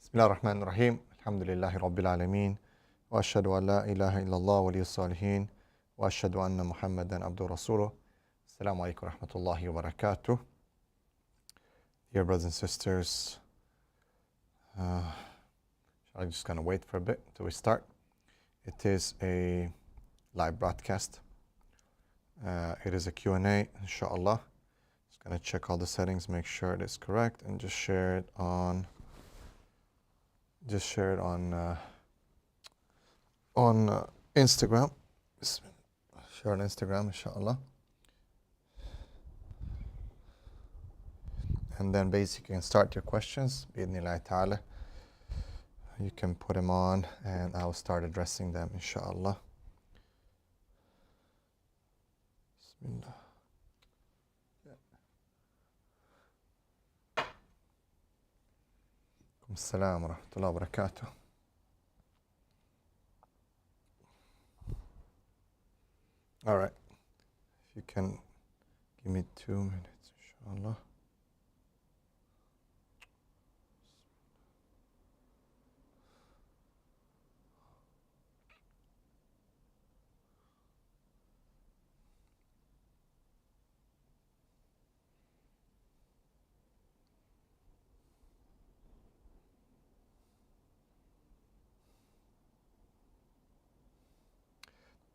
بسم الله الرحمن الرحيم الحمد لله رب العالمين وأشهد أن لا إله إلا الله ولي الصالحين وأشهد أن محمدا عبده ورسوله. Assalamu alaikum wa rahmatullahi wa barakatuh. Dear brothers and sisters, I'm just going to wait for a bit till we start. It is a live broadcast. It is a Q&A, inshallah. Just going to check all the settings, make sure it is correct, and just share it on Instagram. Share on Instagram, inshallah. And then basically you can start your questions, bi'idhnillahi ta'ala. You can put them on and I'll start addressing them, inshallah. Bismillah. Assalamu wa rahmatullahi wa barakatuh. All right. If you can give me 2 minutes, inshallah.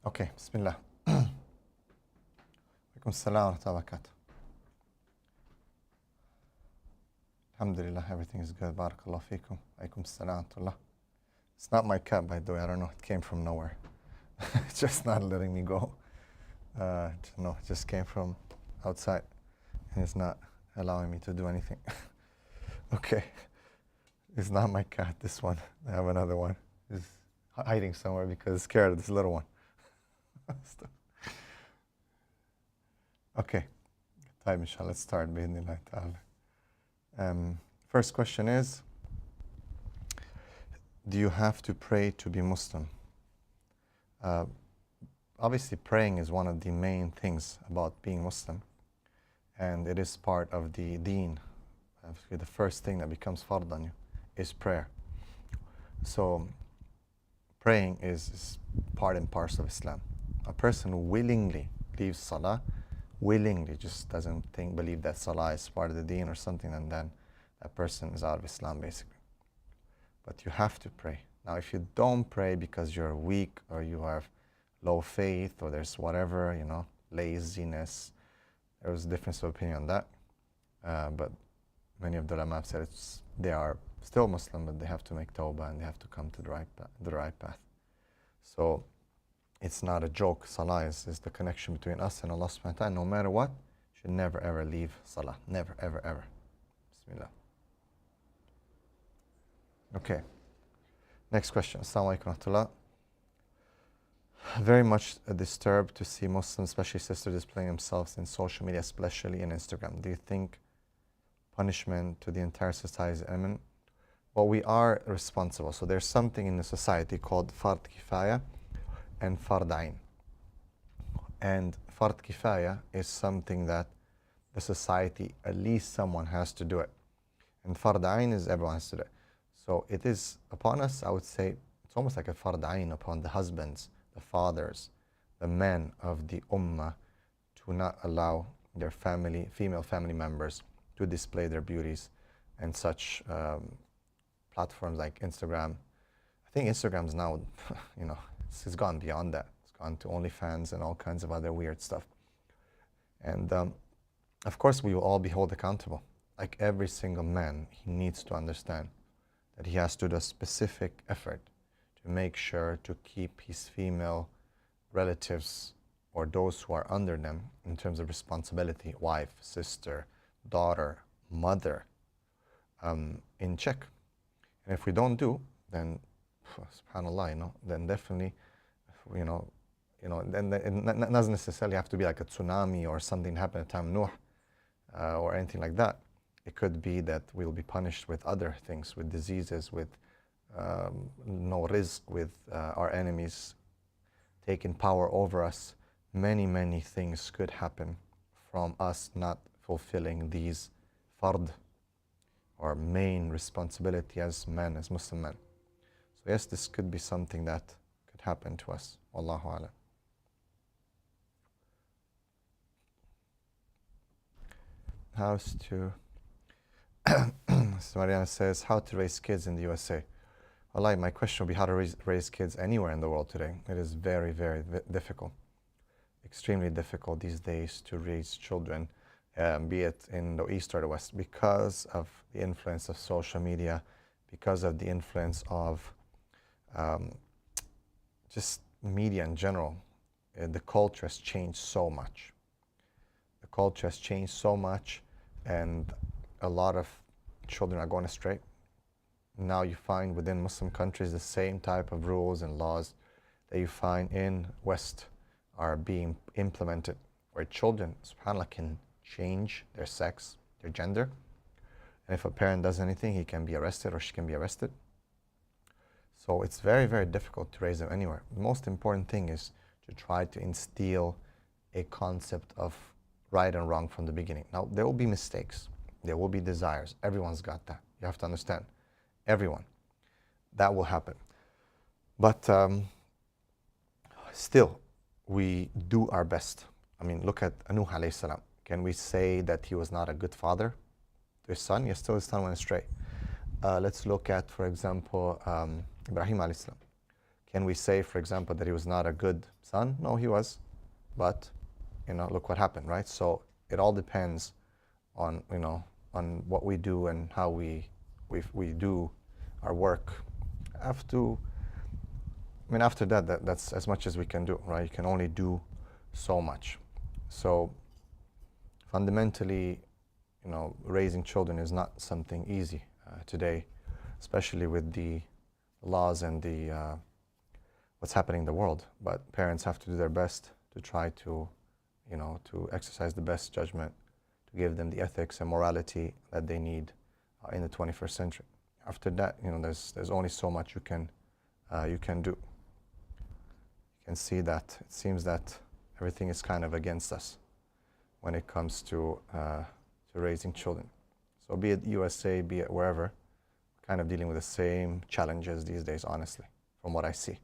Okay, Bismillah. Alaikum assalam wa rahmatullahi wa barakatuh. Alhamdulillah, everything is good. Barakallah feekum. Alaikum assalam wa rahmatullah. It's not my cat, by the way. I don't know. It came from nowhere. It's just not letting me go. No, it just came from outside. And it's not allowing me to do anything. Okay. It's not my cat, this one. I have another one. It's hiding somewhere because it's scared of this little one. Okay, time inshallah. Let's start. Bi'idhnillahi ta'ala. First question is, do you have to pray to be Muslim? Obviously, praying is one of the main things about being Muslim, and it is part of the Deen. The first thing that becomes fard on you is prayer. So, praying is part and parcel of Islam. A person who willingly leaves Salah, willingly just doesn't believe that Salah is part of the Deen or something, and then that person is out of Islam basically. But you have to pray. Now if you don't pray because you're weak or you have low faith or there's whatever, laziness, there's a difference of opinion on that. But many of the ulama have said they are still Muslim, but they have to make tawbah and they have to come to the right path. So it's not a joke. Salah is the connection between us and Allah subhanahu wa ta'ala. No matter what, you should never ever leave Salah. Never, ever, ever. Bismillah. Okay. Next question. Assalamu alaikum wa rahmatullah. Very much disturbed to see Muslims, especially sisters, displaying themselves in social media, especially in Instagram. Do you think punishment to the entire society is imminent? Well, we are responsible. So there's something in the society called fard kifaya and fard ain. And fard kifaya is something that the society, at least someone has to do it. And fard ain is everyone has to do it. So it is upon us, I would say, it's almost like a fard ain upon the husbands, the fathers, the men of the Ummah to not allow their female family members to display their beauties and such platforms like Instagram. I think Instagram's now, it's gone beyond that. It's gone to OnlyFans and all kinds of other weird stuff. And of course, we will all be held accountable. Like every single man, he needs to understand that he has to do a specific effort to make sure to keep his female relatives or those who are under them in terms of responsibility, wife, sister, daughter, mother, in check. And if we don't do, then subhanallah, then definitely, then it doesn't necessarily have to be like a tsunami or something happened at the time of Nuh or anything like that. It could be that we'll be punished with other things, with diseases, with no rizq, with our enemies taking power over us. Many, many things could happen from us not fulfilling these fard our main responsibility as men, as Muslim men. So yes, this could be something that could happen to us. Wallahu a'lam. How's to so Mariana says, how to raise kids in the USA? Wallahi, my question would be how to raise kids anywhere in the world today. It is very, very difficult. Extremely difficult these days to raise children, be it in the East or the West, because of the influence of social media, because of the influence of just media in general. The culture has changed so much. The culture has changed so much, and a lot of children are going astray. Now you find within Muslim countries the same type of rules and laws that you find in West are being implemented, where children, subhanAllah, can change their sex, their gender. And if a parent does anything, he can be arrested or she can be arrested. So it's very, very difficult to raise them anywhere. The most important thing is to try to instill a concept of right and wrong from the beginning. Now, there will be mistakes. There will be desires. Everyone's got that. You have to understand. Everyone. That will happen. But still, we do our best. I mean, look at Nuh alayhi salam. Can we say that he was not a good father to his son? Yes, still his son went astray. Let's look at, for example, Ibrahim alayhi salam. Can we say, for example, that he was not a good son? No, he was. But, look what happened, right? So it all depends on, on what we do and how we do our work. After that, that's as much as we can do, right? You can only do so much. So fundamentally, raising children is not something easy today, especially with the laws and the what's happening in the world. But parents have to do their best to try to, to exercise the best judgment, to give them the ethics and morality that they need in the 21st century. After that, there's only so much you can do. You can see that it seems that everything is kind of against us when it comes to raising children. So be it USA, be it wherever, kind of dealing with the same challenges these days, honestly, from what I see.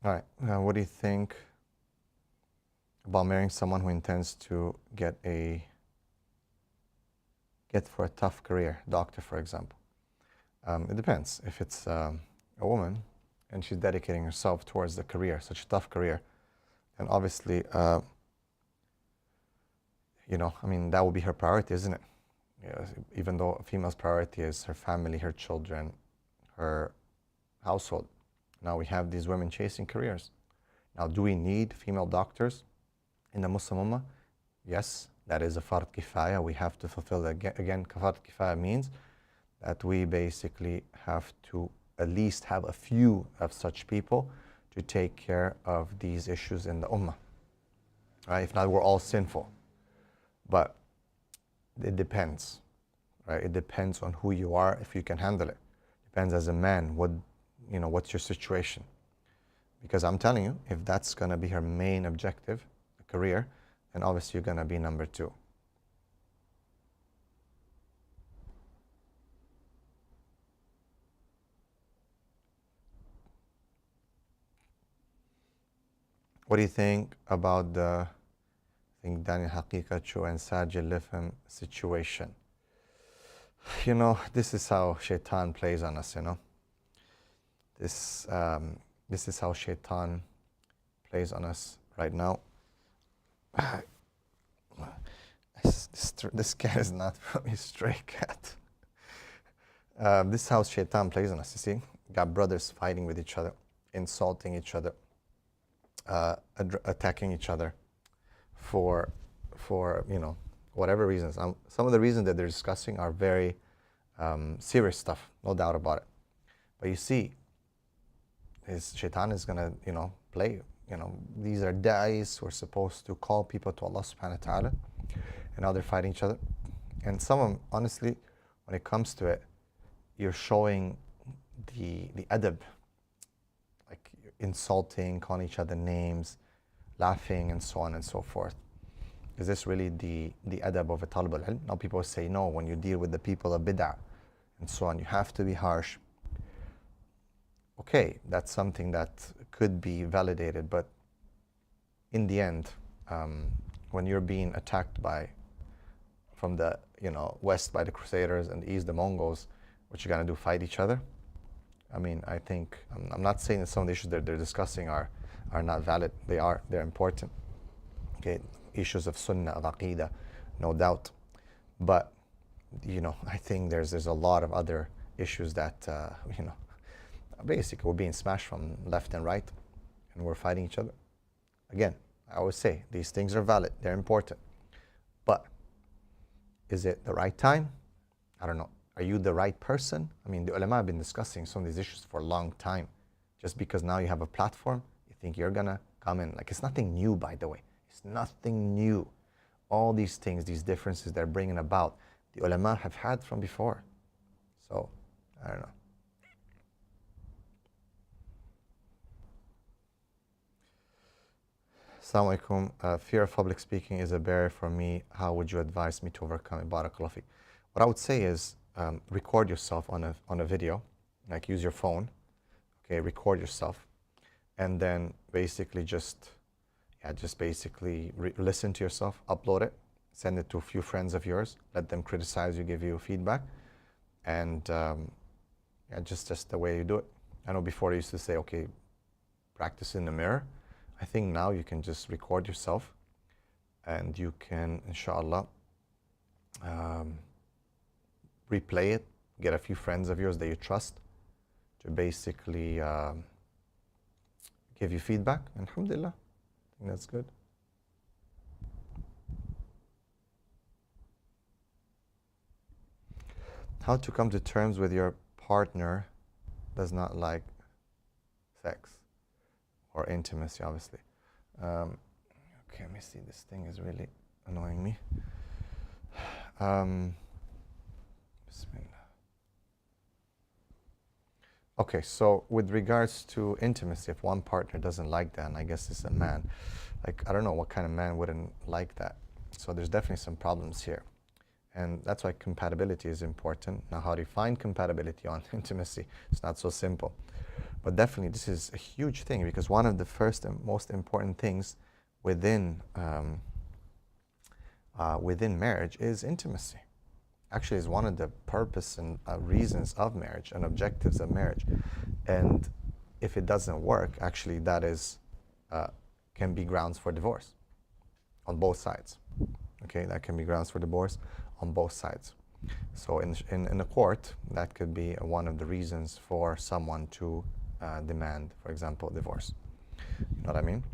All right, what do you think about marrying someone who intends to get for a tough career, doctor, for example? It depends. If it's a woman and she's dedicating herself towards the career, such a tough career, then obviously, that will be her priority, isn't it? Even though a female's priority is her family, her children, her household. Now we have these women chasing careers. Now, do we need female doctors in the Muslim Ummah? Yes, that is a fard kifaya. We have to fulfill that. Again, fard kifaya means that we basically have to at least have a few of such people to take care of these issues in the Ummah. Right? If not, we're all sinful. But it depends. Right? It depends on who you are, if you can handle it. Depends as a man, what's your situation? Because I'm telling you, if that's going to be her main objective, a career, then obviously you're going to be number two. What do you think about the Daniel Haqiqachu and Sajid Lifham situation? This is how shaitan plays on us, This is how shaitan plays on us right now. This cat is not from a stray cat. This is how shaitan plays on us, you see. Got brothers fighting with each other, insulting each other, attacking each other for whatever reasons. Some of the reasons that they're discussing are very serious stuff, no doubt about it. But you see, his shaitan is going to, play. These are da'is who are supposed to call people to Allah subhanahu wa ta'ala, and now they're fighting each other. And some of them, honestly, when it comes to it, you're showing the adab, like insulting, calling each other names, laughing and so on and so forth. Is this really the adab of a talib al-ilm? Now people say, no, when you deal with the people of bid'ah and so on, you have to be harsh. Okay, that's something that could be validated, but in the end, when you're being attacked from the west by the Crusaders and the east the Mongols, what you gonna do, fight each other? I mean, I think, I'm not saying that some of the issues that they're discussing are not valid. They're important. Okay, issues of sunnah, of aqidah, no doubt. But, I think there's a lot of other issues that, basically we're being smashed from left and right, and we're fighting each other. Again, I always say, these things are valid, they're important. But, is it the right time? I don't know. Are you the right person? I mean, the ulama have been discussing some of these issues for a long time. Just because now you have a platform, you think you're gonna come in. Like, it's nothing new, by the way. It's nothing new. All these things, these differences they're bringing about, the ulama have had from before. So, I don't know. Assalamu alaikum. Fear of public speaking is a barrier for me. How would you advise me to overcome it? Barakallah fi. What I would say is record yourself on a video, like use your phone, okay, record yourself, and then basically just basically listen to yourself, upload it, send it to a few friends of yours, let them criticize you, give you feedback, and just the way you do it. I know before I used to say, okay, practice in the mirror. I think now you can just record yourself, and you can, inshallah, replay it, get a few friends of yours that you trust to basically give you feedback. Alhamdulillah, I think that's good. How to come to terms with your partner does not like sex or intimacy, obviously. Okay, let me see, this thing is really annoying me. Bismillah. Okay, so with regards to intimacy, if one partner doesn't like that, and I guess it's a man, like, I don't know what kind of man wouldn't like that. So there's definitely some problems here. And that's why compatibility is important. Now, how do you find compatibility on intimacy? It's not so simple. But definitely, this is a huge thing, because one of the first and most important things within marriage is intimacy. Actually, is one of the purpose and reasons of marriage and objectives of marriage. And if it doesn't work, actually, that is can be grounds for divorce on both sides. Okay, that can be grounds for divorce on both sides. So in a court, that could be one of the reasons for someone to demand, for example, divorce. You know what I mean?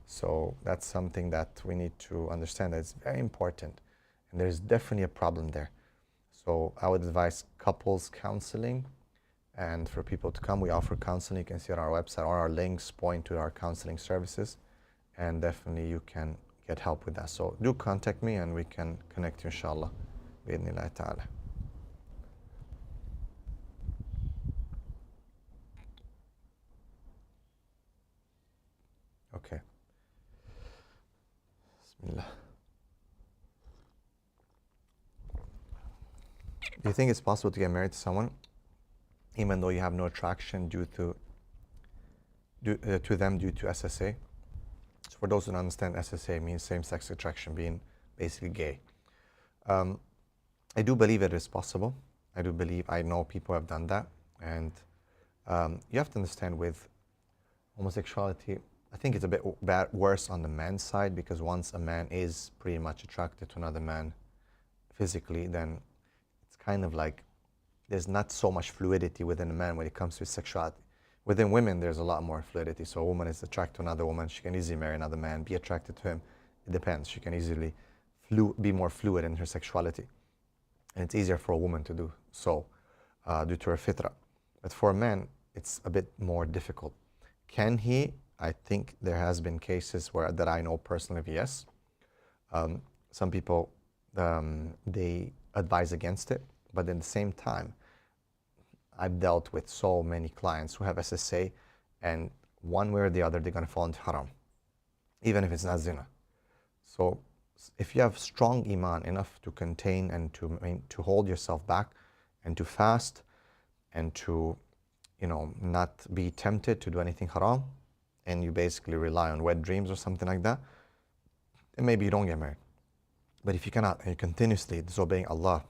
So that's something that we need to understand, that it's very important. And there's definitely a problem there. So I would advise couples counseling, and for people to come, we offer counseling. You can see on our website, or our links point to our counseling services, and definitely you can get help with that. So do contact me and we can connect you, inshallah, bi'idhnillahi ta'ala. Okay. Bismillah. Do you think it's possible to get married to someone even though you have no attraction to them due to SSA? So for those who don't understand, SSA means same-sex attraction, being basically gay. I do believe it is possible. I know people have done that. And you have to understand, with homosexuality, I think it's a bit worse on the man's side, because once a man is pretty much attracted to another man physically, then it's kind of like there's not so much fluidity within a man when it comes to sexuality. Within women, there's a lot more fluidity. So a woman is attracted to another woman. She can easily marry another man, be attracted to him. It depends. She can easily be more fluid in her sexuality. And it's easier for a woman to do so due to her fitra. But for a man, it's a bit more difficult. Can he? I think there has been cases that I know personally of yes. Some people, they advise against it. But at the same time, I've dealt with so many clients who have SSA, and one way or the other, they're going to fall into haram. even if it's not zina. So if you have strong iman enough to contain and to hold yourself back and to fast and to, not be tempted to do anything haram, and you basically rely on wet dreams or something like that, then maybe you don't get married. But if you cannot, and you're continuously disobeying Allah,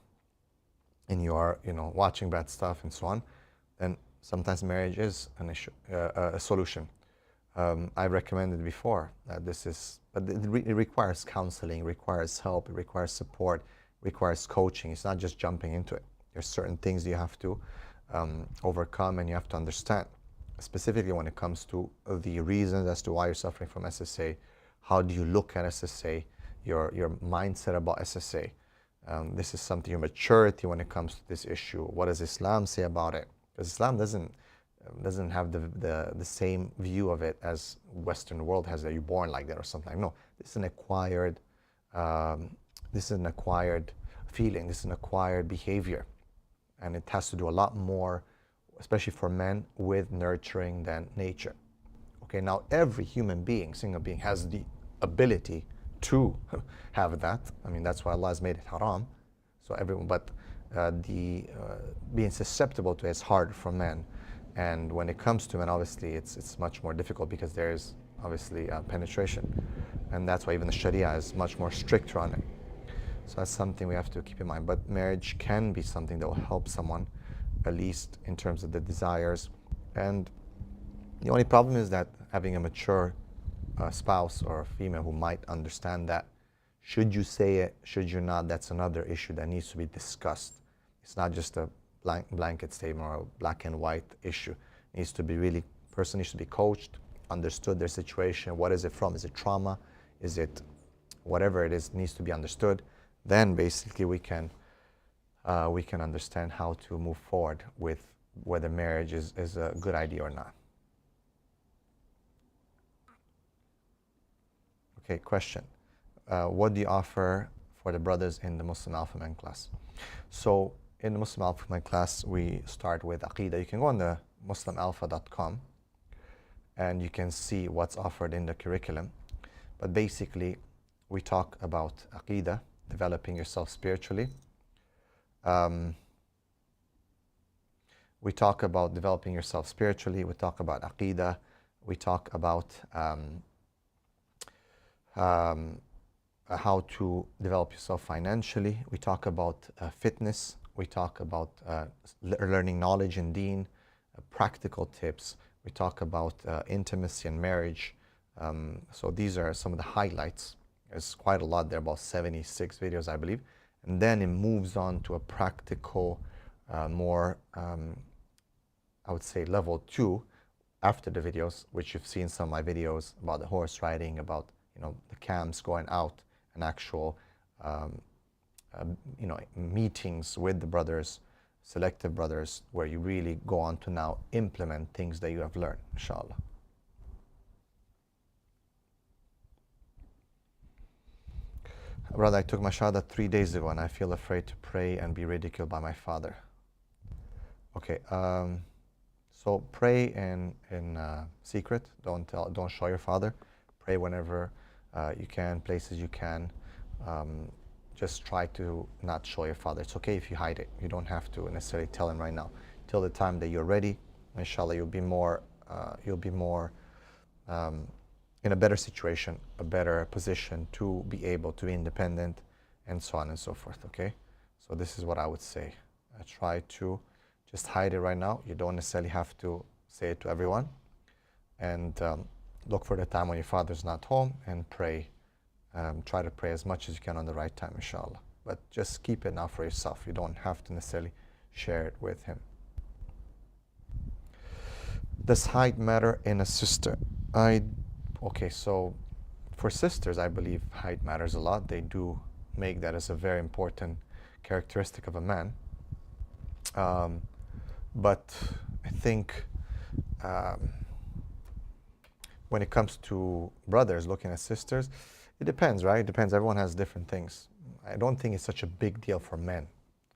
and you are, watching bad stuff and so on, then sometimes marriage is an issue, a solution. I've recommended before that but it requires counseling, requires help, it requires support, requires coaching. It's not just jumping into it. There's certain things you have to overcome and you have to understand, specifically when it comes to the reasons as to why you're suffering from SSA. How do you look at SSA? Your mindset about SSA. This is something, your maturity when it comes to this issue. What does Islam say about it? Because Islam doesn't have the same view of it as Western world has, that you're born like that or something. No, this is an acquired feeling. This is an acquired behavior, and it has to do a lot more, especially for men, with nurturing than nature. Okay, now every human being, single being, has the ability to have that. I mean, that's why Allah has made it haram. So everyone, but being susceptible to it is hard for men. And when it comes to men, obviously, it's much more difficult because there is obviously penetration. And that's why even the Sharia is much more stricter on it. So that's something we have to keep in mind. But marriage can be something that will help someone, at least in terms of the desires. And the only problem is that having a mature spouse or a female who might understand that, should you say it, should you not, that's another issue that needs to be discussed. It's not just a blanket statement or a black and white issue. It needs to be person needs to be coached, understood their situation. What is it from? Is it trauma? Is it whatever it is, needs to be understood. Then basically we can understand how to move forward with whether marriage is a good idea or not. Okay, question. What do you offer for the brothers in the Muslim Alpha Man class? So in the Muslim Alpha Man class, we start with Aqidah. You can go on the muslimalpha.com and you can see what's offered in the curriculum. But basically, we talk about Aqidah, developing yourself spiritually. We talk about developing yourself spiritually. We talk about Aqidah. We talk about how to develop yourself financially. We talk about fitness. We talk about learning knowledge in Deen, practical tips. We talk about intimacy and marriage. So these are some of the highlights. There's quite a lot there, about 76 videos, I believe. And then it moves on to a practical, more, I would say, level 2 after the videos, which you've seen some of my videos about the horse riding, about the camps, going out, and actual meetings with the brothers, selective brothers, where you really go on to now implement things that you have learned, inshallah. Brother, I took my shahada 3 days ago and I feel afraid to pray and be ridiculed by my father. Okay, so pray in secret. Don't show your father. Pray whenever you can, places you can. Just try to not show your father. It's okay if you hide it. You don't have to necessarily tell him right now. Till the time that you're ready, inshallah, you'll be more in a better situation, a better position to be able to be independent, and so on and so forth. Okay, so this is what I would say. I try to just hide it right now. You don't necessarily have to say it to everyone, and look for the time when your father's not home and pray. Try to pray as much as you can on the right time, inshallah. But just keep it now for yourself. You don't have to necessarily share it with him. Does height matter in a sister? Okay, so for sisters, I believe height matters a lot. They do make that as a very important characteristic of a man. But I think when it comes to brothers looking at sisters, it depends, right? It depends. Everyone has different things. I don't think it's such a big deal for men.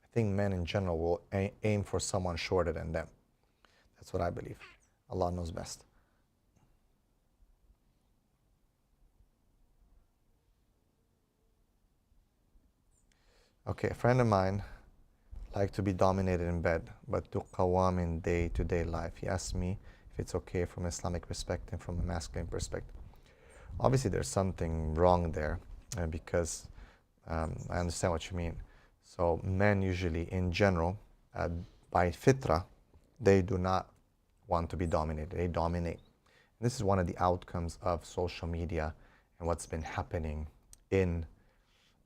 I think men in general will aim for someone shorter than them. That's what I believe. Allah knows best. Okay, a friend of mine like to be dominated in bed, but to qawam in day-to-day life. He asked me if it's okay from an Islamic perspective, from a masculine perspective. Obviously, there's something wrong there because I understand what you mean. So men usually, in general, by fitra, they do not want to be dominated. They dominate. And this is one of the outcomes of social media and what's been happening in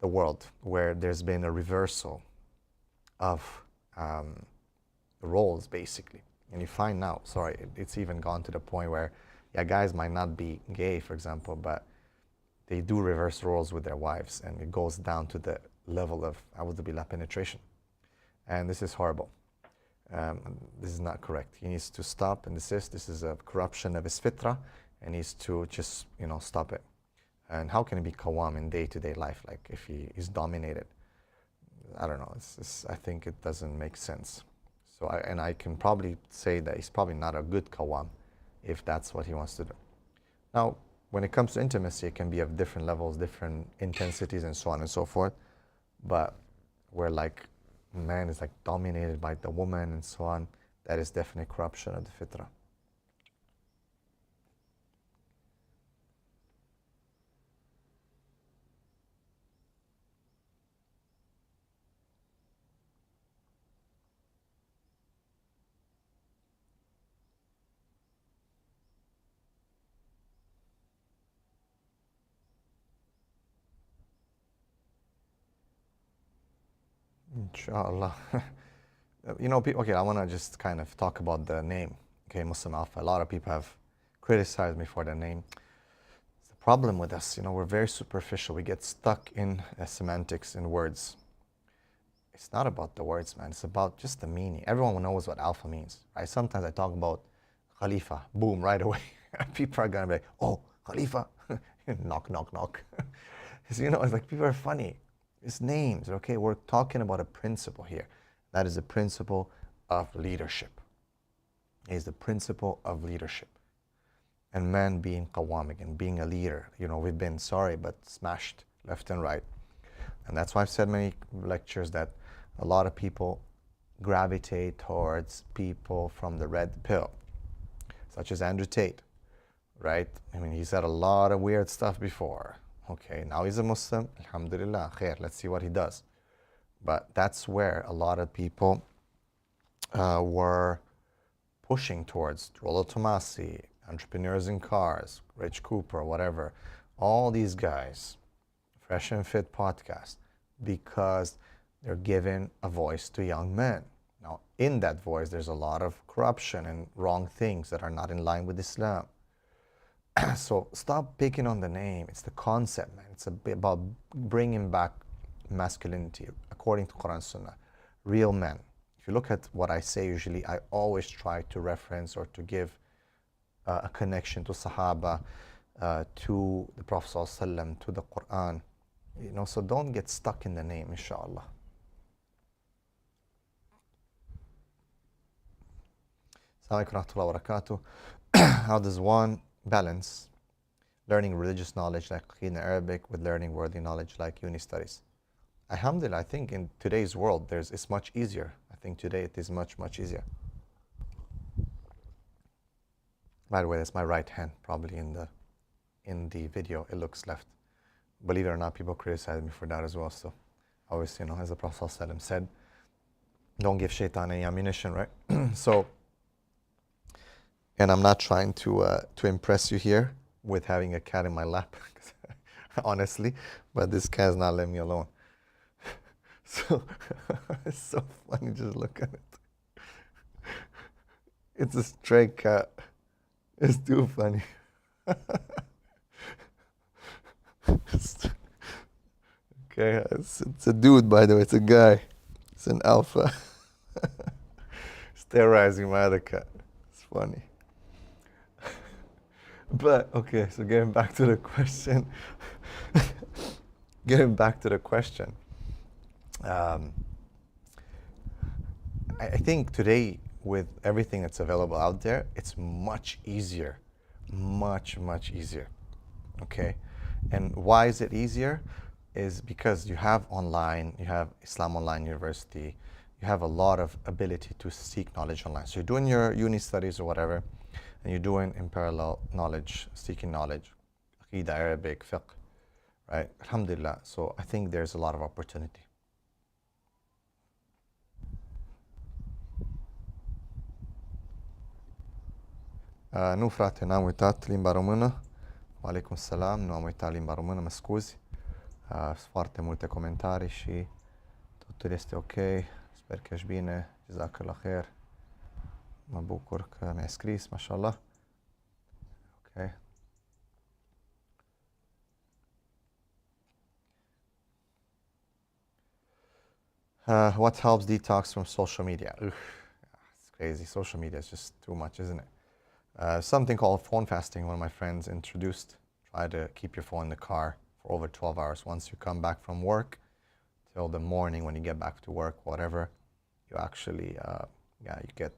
the world, where there's been a reversal of the roles, basically. And you find now, sorry, it's even gone to the point where, yeah, guys might not be gay, for example, but they do reverse roles with their wives, and it goes down to the level of, a'udhu billah, penetration. And this is horrible. This is not correct. He needs to stop and desist. This is a corruption of his fitra, and needs to just, stop it. And how can he be qawam in day-to-day life, like if he is dominated? I don't know. I think it doesn't make sense. So I can probably say that he's probably not a good qawam if that's what he wants to do. Now, when it comes to intimacy, it can be of different levels, different intensities, and so on and so forth. But where like man is like dominated by the woman and so on, that is definitely corruption of the fitrah. Inshallah. People, okay, I want to just kind of talk about the name, okay, Muslim Alpha. A lot of people have criticized me for the name. It's the problem with us, we're very superficial. We get stuck in semantics and words. It's not about the words, man. It's about just the meaning. Everyone knows what Alpha means, right? Sometimes I talk about Khalifa, boom, right away. People are going to be like, oh, Khalifa, knock, knock, knock. It's like people are funny. It's names, okay? We're talking about a principle here. That is the principle of leadership. It is the principle of leadership. And man being qawwam and being a leader. We've been, sorry, but smashed left and right. And that's why I've said many lectures that a lot of people gravitate towards people from the red pill, such as Andrew Tate, right? He said a lot of weird stuff before. Okay, now he's a Muslim, alhamdulillah, khair, let's see what he does. But that's where a lot of people were pushing towards. Rollo Tomasi, entrepreneurs in cars, Rich Cooper, whatever. All these guys, Fresh and Fit podcast, because they're giving a voice to young men. Now, in that voice, there's a lot of corruption and wrong things that are not in line with Islam. So stop picking on the name. It's the concept, man. It's about bringing back masculinity according to Quran Sunnah. Real men. If you look at what I say usually, I always try to reference or to give a connection to Sahaba, to the Prophet ﷺ, to the Quran. So don't get stuck in the name, inshallah. Assalamu alaikum wa rahmatullahi wa barakatuh. How does one balance learning religious knowledge like in Arabic with learning worldly knowledge like uni studies? Alhamdulillah, I think in today's world it's much easier. I think today it is much, much easier. By the way, that's my right hand, probably in the video. It looks left. Believe it or not, people criticize me for that as well. So always, as the Prophet ﷺ said, don't give shaitan any ammunition, right? So, and I'm not trying to impress you here with having a cat in my lap, honestly, but this cat's not letting me alone. So it's so funny, just look at it. It's a stray cat. It's too funny. Okay, it's a dude, by the way. It's a guy. It's an alpha. It's terrorizing my other cat. It's funny. But, okay, so getting back to the question. I think today, with everything that's available out there, it's much easier. Much, much easier. Okay? And why is it easier? is because you have online, you have Islam Online University, you have a lot of ability to seek knowledge online. So you're doing your uni studies or whatever, and you're doing in parallel knowledge, seeking knowledge, Aqidah, Arabic, fiqh, right? Alhamdulillah. So I think there's a lot of opportunity. Nu frate, n-am uitat limba română. Walaikum salam, nu am uitat limba română, mă scuzi. Sunt foarte multe comentarii și totul este ok. Sper că ești bine. Jazakallah khair. Mă bucur că mi-ai scris, mashallah. Ok. What helps detox from social media? It's crazy. Social media is just too much, isn't it? Something called phone fasting, one of my friends introduced. Try to keep your phone in the car for over 12 hours. Once you come back from work till the morning when you get back to work, whatever, you actually, you get,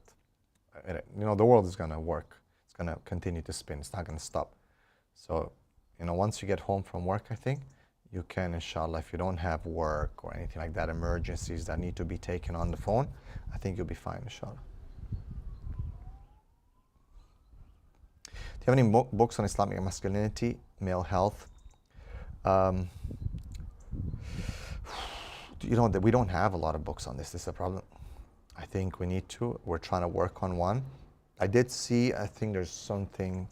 the world is going to work. It's going to continue to spin. It's not going to stop. So, once you get home from work, I think, you can, inshallah, if you don't have work or anything like that, emergencies that need to be taken on the phone, I think you'll be fine, inshallah. Do you have any books on Islamic masculinity, male health? We don't have a lot of books on this. This is a problem. I think we need to. We're trying to work on one. I did see, I think there's something,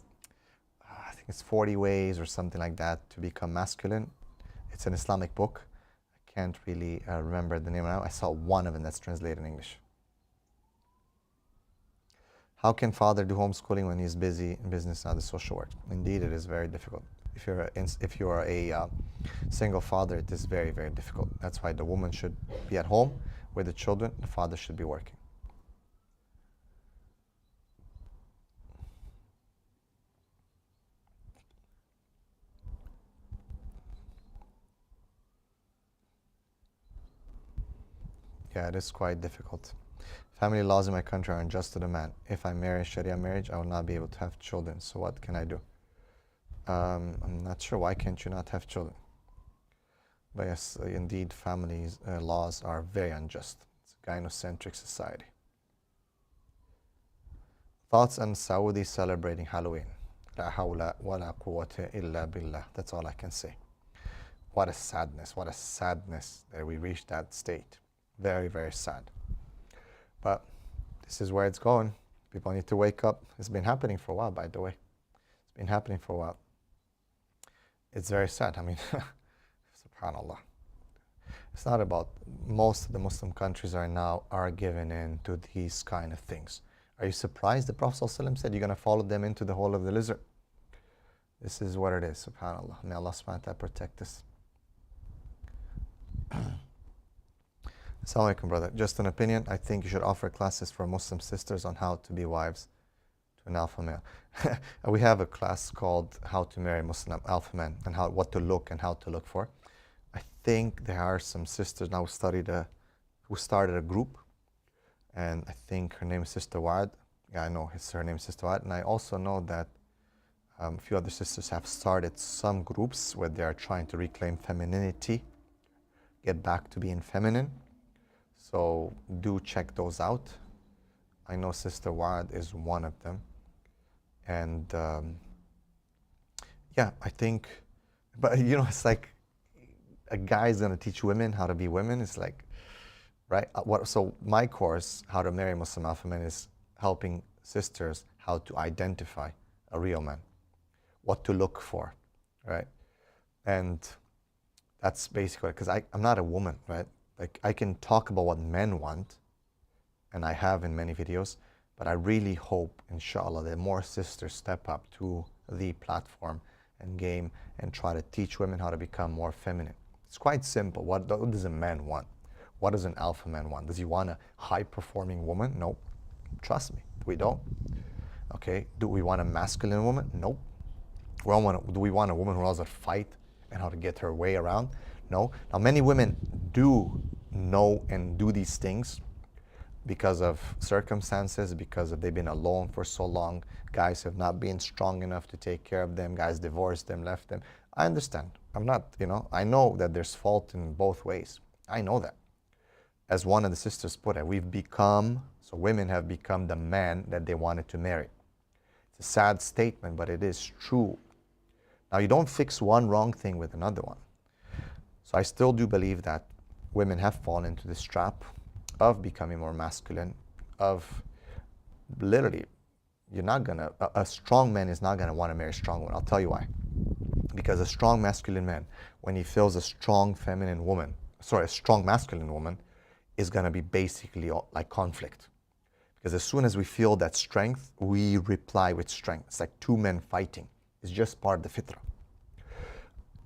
I think it's 40 ways or something like that to become masculine. It's an Islamic book. I can't really remember the name now. I saw one of them that's translated in English. How can father do homeschooling when he's busy in business and other social work? Indeed, it is very difficult. If you are a single father, it is very, very difficult. That's why the woman should be at home with the children. The father should be working. Yeah, it is quite difficult. Family laws in my country are unjust to the man. If I marry a Sharia marriage, I will not be able to have children. So what can I do? I'm not sure. Why can't you not have children? But yes, indeed, families' laws are very unjust. It's a gynocentric society. Thoughts on Saudi celebrating Halloween? La hawla wa la quwwata illa billah. That's all I can say. What a sadness that we reached that state. Very, very sad. But this is where it's going. People need to wake up. It's been happening for a while, by the way. It's been happening for a while. It's very sad. I mean, subhanAllah. It's not about, most of the Muslim countries are giving in to these kind of things. Are you surprised the Prophet ﷺ said you're going to follow them into the hole of the lizard? This is what it is, subhanAllah. May Allah subhanahu wa ta'ala protect us. Assalamu alaikum, brother. Just an opinion. I think you should offer classes for Muslim sisters on how to be wives to an alpha male. We have a class called How to Marry Muslim Alpha Men and what to look and how to look for. I think there are some sisters now who started a group, and I think her name is Sister Wad. Yeah, I know her name is Sister Wad, and I also know that a few other sisters have started some groups where they are trying to reclaim femininity, get back to being feminine. So do check those out. I know Sister Wad is one of them. And yeah, I think, but it's like a guy's going to teach women how to be women. It's like, right? So my course, How to Marry Muslim Alpha Men, is helping sisters how to identify a real man, what to look for, right? And that's basically, because I'm not a woman, right? Like, I can talk about what men want, and I have in many videos, but I really hope, inshallah, that more sisters step up to the platform and game and try to teach women how to become more feminine. It's quite simple. What does a man want? What does an alpha man want? Does he want a high-performing woman? Nope. Trust me, we don't. Okay, do we want a masculine woman? Nope. Do we want a woman who knows how to fight and how to get her way around? No. Now, many women do know and do these things because of circumstances, because they've been alone for so long. Guys have not been strong enough to take care of them. Guys divorced them, left them. I understand. I'm not, I know that there's fault in both ways. I know that. As one of the sisters put it, so women have become the man that they wanted to marry. It's a sad statement, but it is true. Now, you don't fix one wrong thing with another one. So I still do believe that women have fallen into this trap of becoming more masculine, of literally, a strong man is not gonna want to marry a strong woman. I'll tell you why. Because a strong masculine man, when he feels a strong masculine woman, is gonna be basically like conflict. Because as soon as we feel that strength, we reply with strength. It's like two men fighting. It's just part of the fitrah.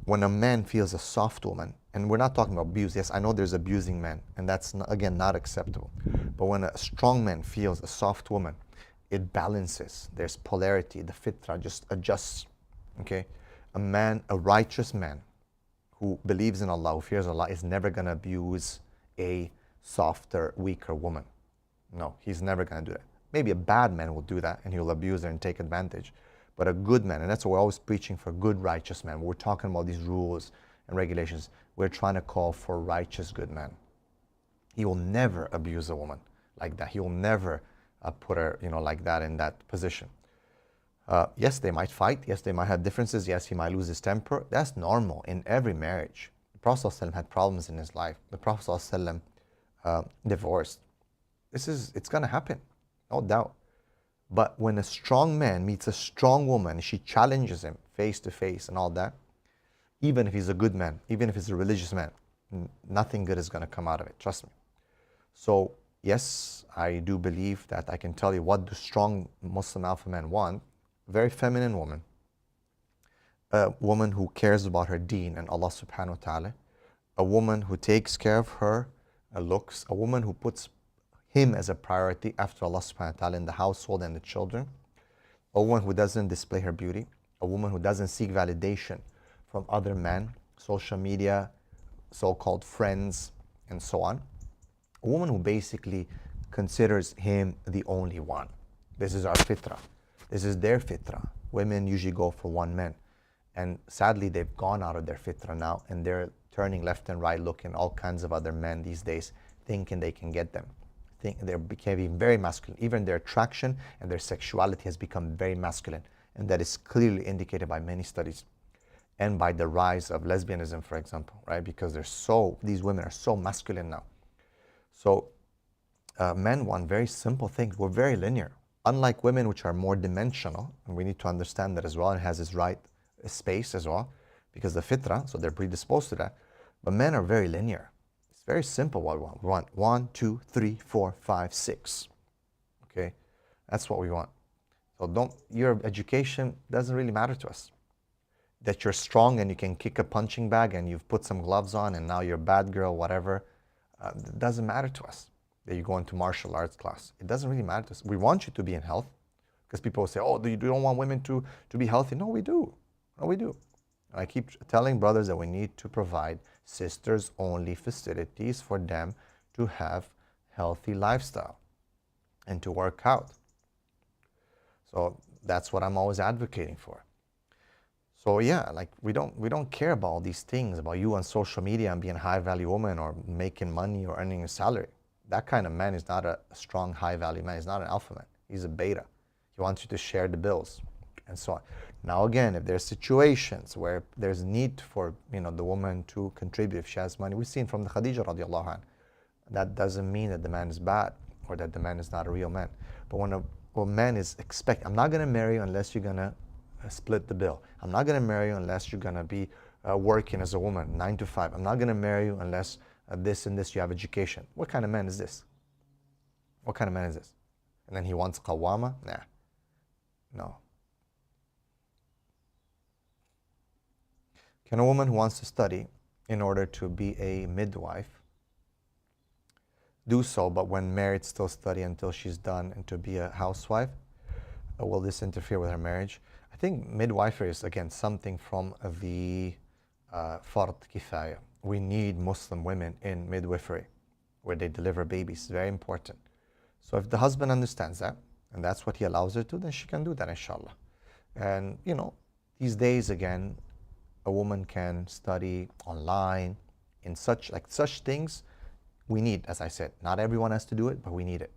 When a man feels a soft woman, and we're not talking about abuse, yes, I know there's abusing men, and that's, again, not acceptable. But when a strong man feels a soft woman, it balances. There's polarity. The fitrah just adjusts, okay? A righteous man who believes in Allah, who fears Allah, is never going to abuse a softer, weaker woman. No, he's never going to do that. Maybe a bad man will do that, and he'll abuse her and take advantage. But a good man, and that's what we're always preaching for, good, righteous man. We're talking about these rules and regulations. We're trying to call for righteous, good man. He will never abuse a woman like that. He will never put her, like that in that position. Yes, they might fight. Yes, they might have differences. Yes, he might lose his temper. That's normal in every marriage. The Prophet ﷺ had problems in his life. The Prophet ﷺ divorced. It's going to happen, no doubt. But when a strong man meets a strong woman, she challenges him face to face and all that, even if he's a good man, even if he's a religious man, nothing good is going to come out of it, trust me. So, yes, I do believe that I can tell you what the strong Muslim alpha men want. A very feminine woman, a woman who cares about her deen and Allah subhanahu wa ta'ala, a woman who takes care of her looks, a woman who puts him as a priority after Allah subhanahu wa ta'ala in the household and the children, a woman who doesn't display her beauty, a woman who doesn't seek validation from other men, social media, so-called friends, and so on. A woman who basically considers him the only one. This is our fitrah. This is their fitrah. Women usually go for one man. And sadly, they've gone out of their fitrah now, and they're turning left and right, looking all kinds of other men these days, thinking they can get them. They're becoming very masculine. Even their attraction and their sexuality has become very masculine. And that is clearly indicated by many studies. And by the rise of lesbianism, for example, right? Because these women are so masculine now. So men want very simple things. We're very linear. Unlike women, which are more dimensional, and we need to understand that as well, and has its right space as well, because the fitrah, so they're predisposed to that. But men are very linear. It's very simple what we want. We want 1, 2, 3, 4, 5, 6. Okay? That's what we want. So your education doesn't really matter to us. That you're strong and you can kick a punching bag and you've put some gloves on and now you're a bad girl, whatever, it doesn't matter to us. That you go into martial arts class. It doesn't really matter to us. We want you to be in health. Because people say, oh, you don't want women to be healthy. No, we do. No, we do. And I keep telling brothers that we need to provide sisters-only facilities for them to have healthy lifestyle and to work out. So that's what I'm always advocating for. So yeah, like we don't care about all these things about you on social media and being a high-value woman or making money or earning a salary. That kind of man is not a strong, high-value man. He's not an alpha man. He's a beta. He wants you to share the bills and so on. Now again, if there's situations where there's need for the woman to contribute if she has money, we've seen from the Khadija radiallahu anha. That doesn't mean that the man is bad or that the man is not a real man. But when a man is I'm not going to marry you unless you're going to split the bill. I'm not going to marry you unless you're going to be working as a woman, 9 to 5. I'm not going to marry you unless this and this, you have education. What kind of man is this? What kind of man is this? And then he wants qawwama? Nah. No. Can a woman who wants to study in order to be a midwife do so, but when married still study until she's done and to be a housewife? Will this interfere with her marriage? I think midwifery is, again, something from the fard kifaya. We need Muslim women in midwifery, where they deliver babies. It's very important. So if the husband understands that, and that's what he allows her to, then she can do that, inshallah. And, these days, again, a woman can study online in such things we need, as I said. Not everyone has to do it, but we need it.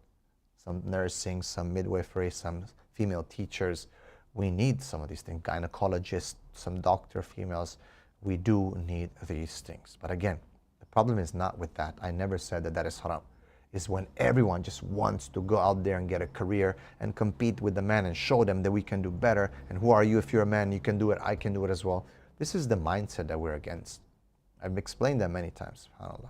Some nursing, some midwifery, some female teachers. We need some of these things. Gynecologists, some doctor females. We do need these things. But again, the problem is not with that. I never said that that is haram. Is when everyone just wants to go out there and get a career and compete with the man and show them that we can do better. And who are you if you're a man? You can do it. I can do it as well. This is the mindset that we're against. I've explained that many times, subhanAllah.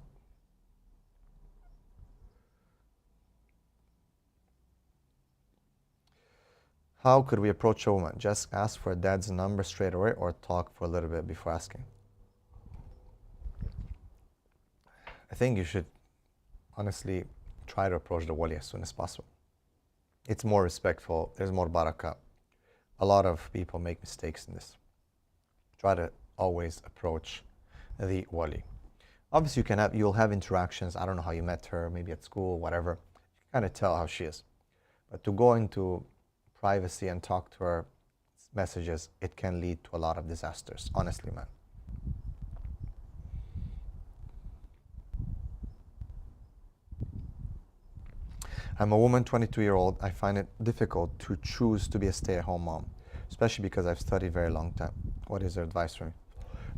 How could we approach a woman? Just ask for a dad's number straight away or talk for a little bit before asking? I think you should honestly try to approach the wali as soon as possible. It's more respectful, there's more barakah. A lot of people make mistakes in this. Try to always approach the wali. Obviously you'll have interactions. I don't know how you met her, maybe at school, whatever. You can kind of tell how she is. But to go into privacy and talk to her messages, it can lead to a lot of disasters, honestly, man. I'm a woman, 22-year-old. I find it difficult to choose to be a stay-at-home mom, especially because I've studied a very long time. What is your advice for me?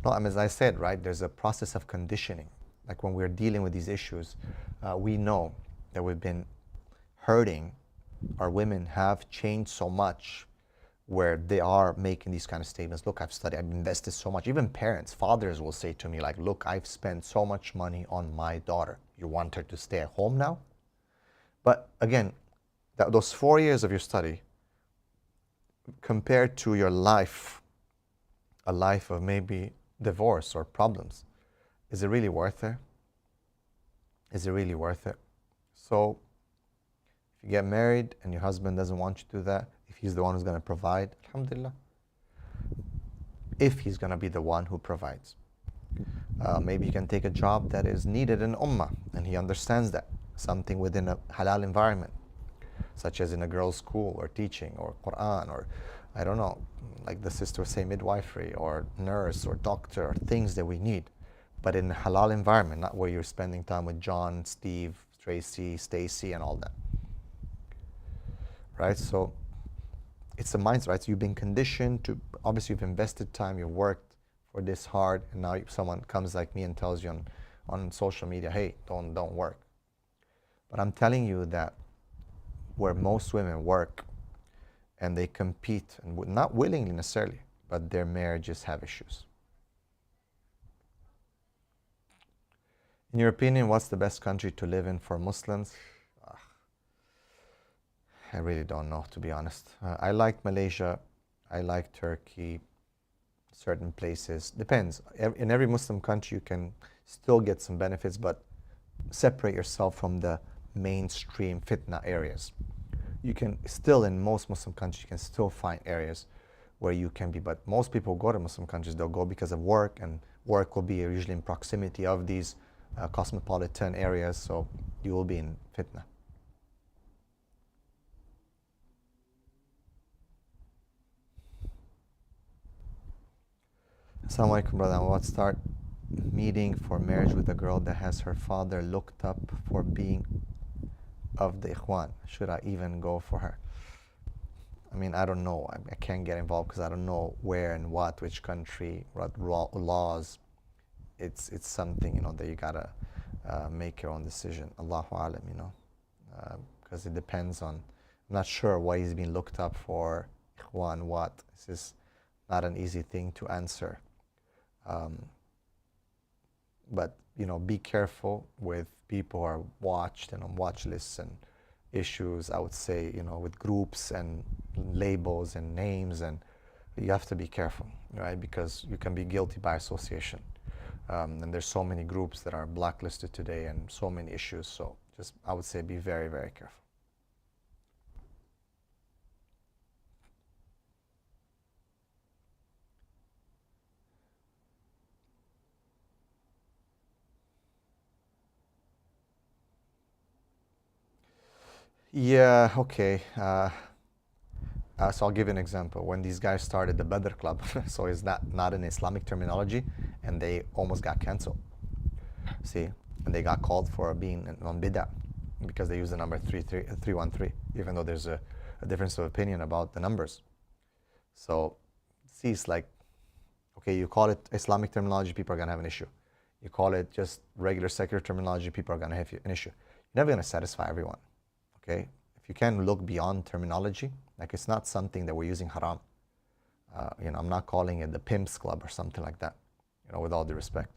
No, I mean, as I said, right, there's a process of conditioning. Like when we're dealing with these issues, we know that we've been hurting. Our women have changed so much where they are making these kind of statements. Look, I've studied, I've invested so much. Even parents, fathers will say to me like, look, I've spent so much money on my daughter. You want her to stay at home now? But again, those 4 years of your study compared to your life, a life of maybe divorce or problems, is it really worth it? Is it really worth it? So if you get married and your husband doesn't want you to do that, if he's the one who's going to provide, alhamdulillah. If he's going to be the one who provides. Maybe he can take a job that is needed in Ummah, and he understands that. Something within a halal environment, such as in a girls' school or teaching or Quran or, I don't know, like the sisters say, midwifery or nurse or doctor, or things that we need. But in a halal environment, not where you're spending time with John, Steve, Tracy, Stacy, and all that. Right? So it's a mindset, right? So you've been conditioned to, obviously you've invested time, you've worked for this hard, and now someone comes like me and tells you on social media, hey, don't work. But I'm telling you that where most women work and they compete, and not willingly necessarily, but their marriages have issues. In your opinion, what's the best country to live in for Muslims? I really don't know, to be honest. I like Malaysia. I like Turkey. Certain places. Depends. In every Muslim country, you can still get some benefits, but separate yourself from the mainstream fitna areas. You can still, in most Muslim countries, you can still find areas where you can be. But most people go to Muslim countries, they'll go because of work, and work will be usually in proximity of these cosmopolitan areas, so you will be in fitna. Assalamu alaikum, brother. I'm about to start meeting for marriage with a girl that has her father looked up for being of the Ikhwan. Should I even go for her? I mean, I don't know. I can't get involved because I don't know where and what, which country, what laws. It's something, that you gotta make your own decision. Allahu alam, because it depends on. I'm not sure why he's being looked up for. Ikhwan, what? This is not an easy thing to answer. But be careful with people who are watched and on watch lists and issues. I would say, with groups and labels and names, and you have to be careful, right? Because you can be guilty by association. And there's so many groups that are blacklisted today and so many issues. So just, I would say, be very, very careful. Yeah, okay. So I'll give you an example. When these guys started the Badr Club, so is that not an Islamic terminology, and they almost got canceled. See, and they got called for being on bid'ah because they use the number 313, even though there's a difference of opinion about the numbers. So, see, it's like, okay, you call it Islamic terminology, people are gonna have an issue. You call it just regular secular terminology, people are gonna have an issue. You're never gonna satisfy everyone, okay? If you can look beyond terminology, like it's not something that we're using haram. You know, I'm not calling it the Pimps Club or something like that, you know, with all due respect.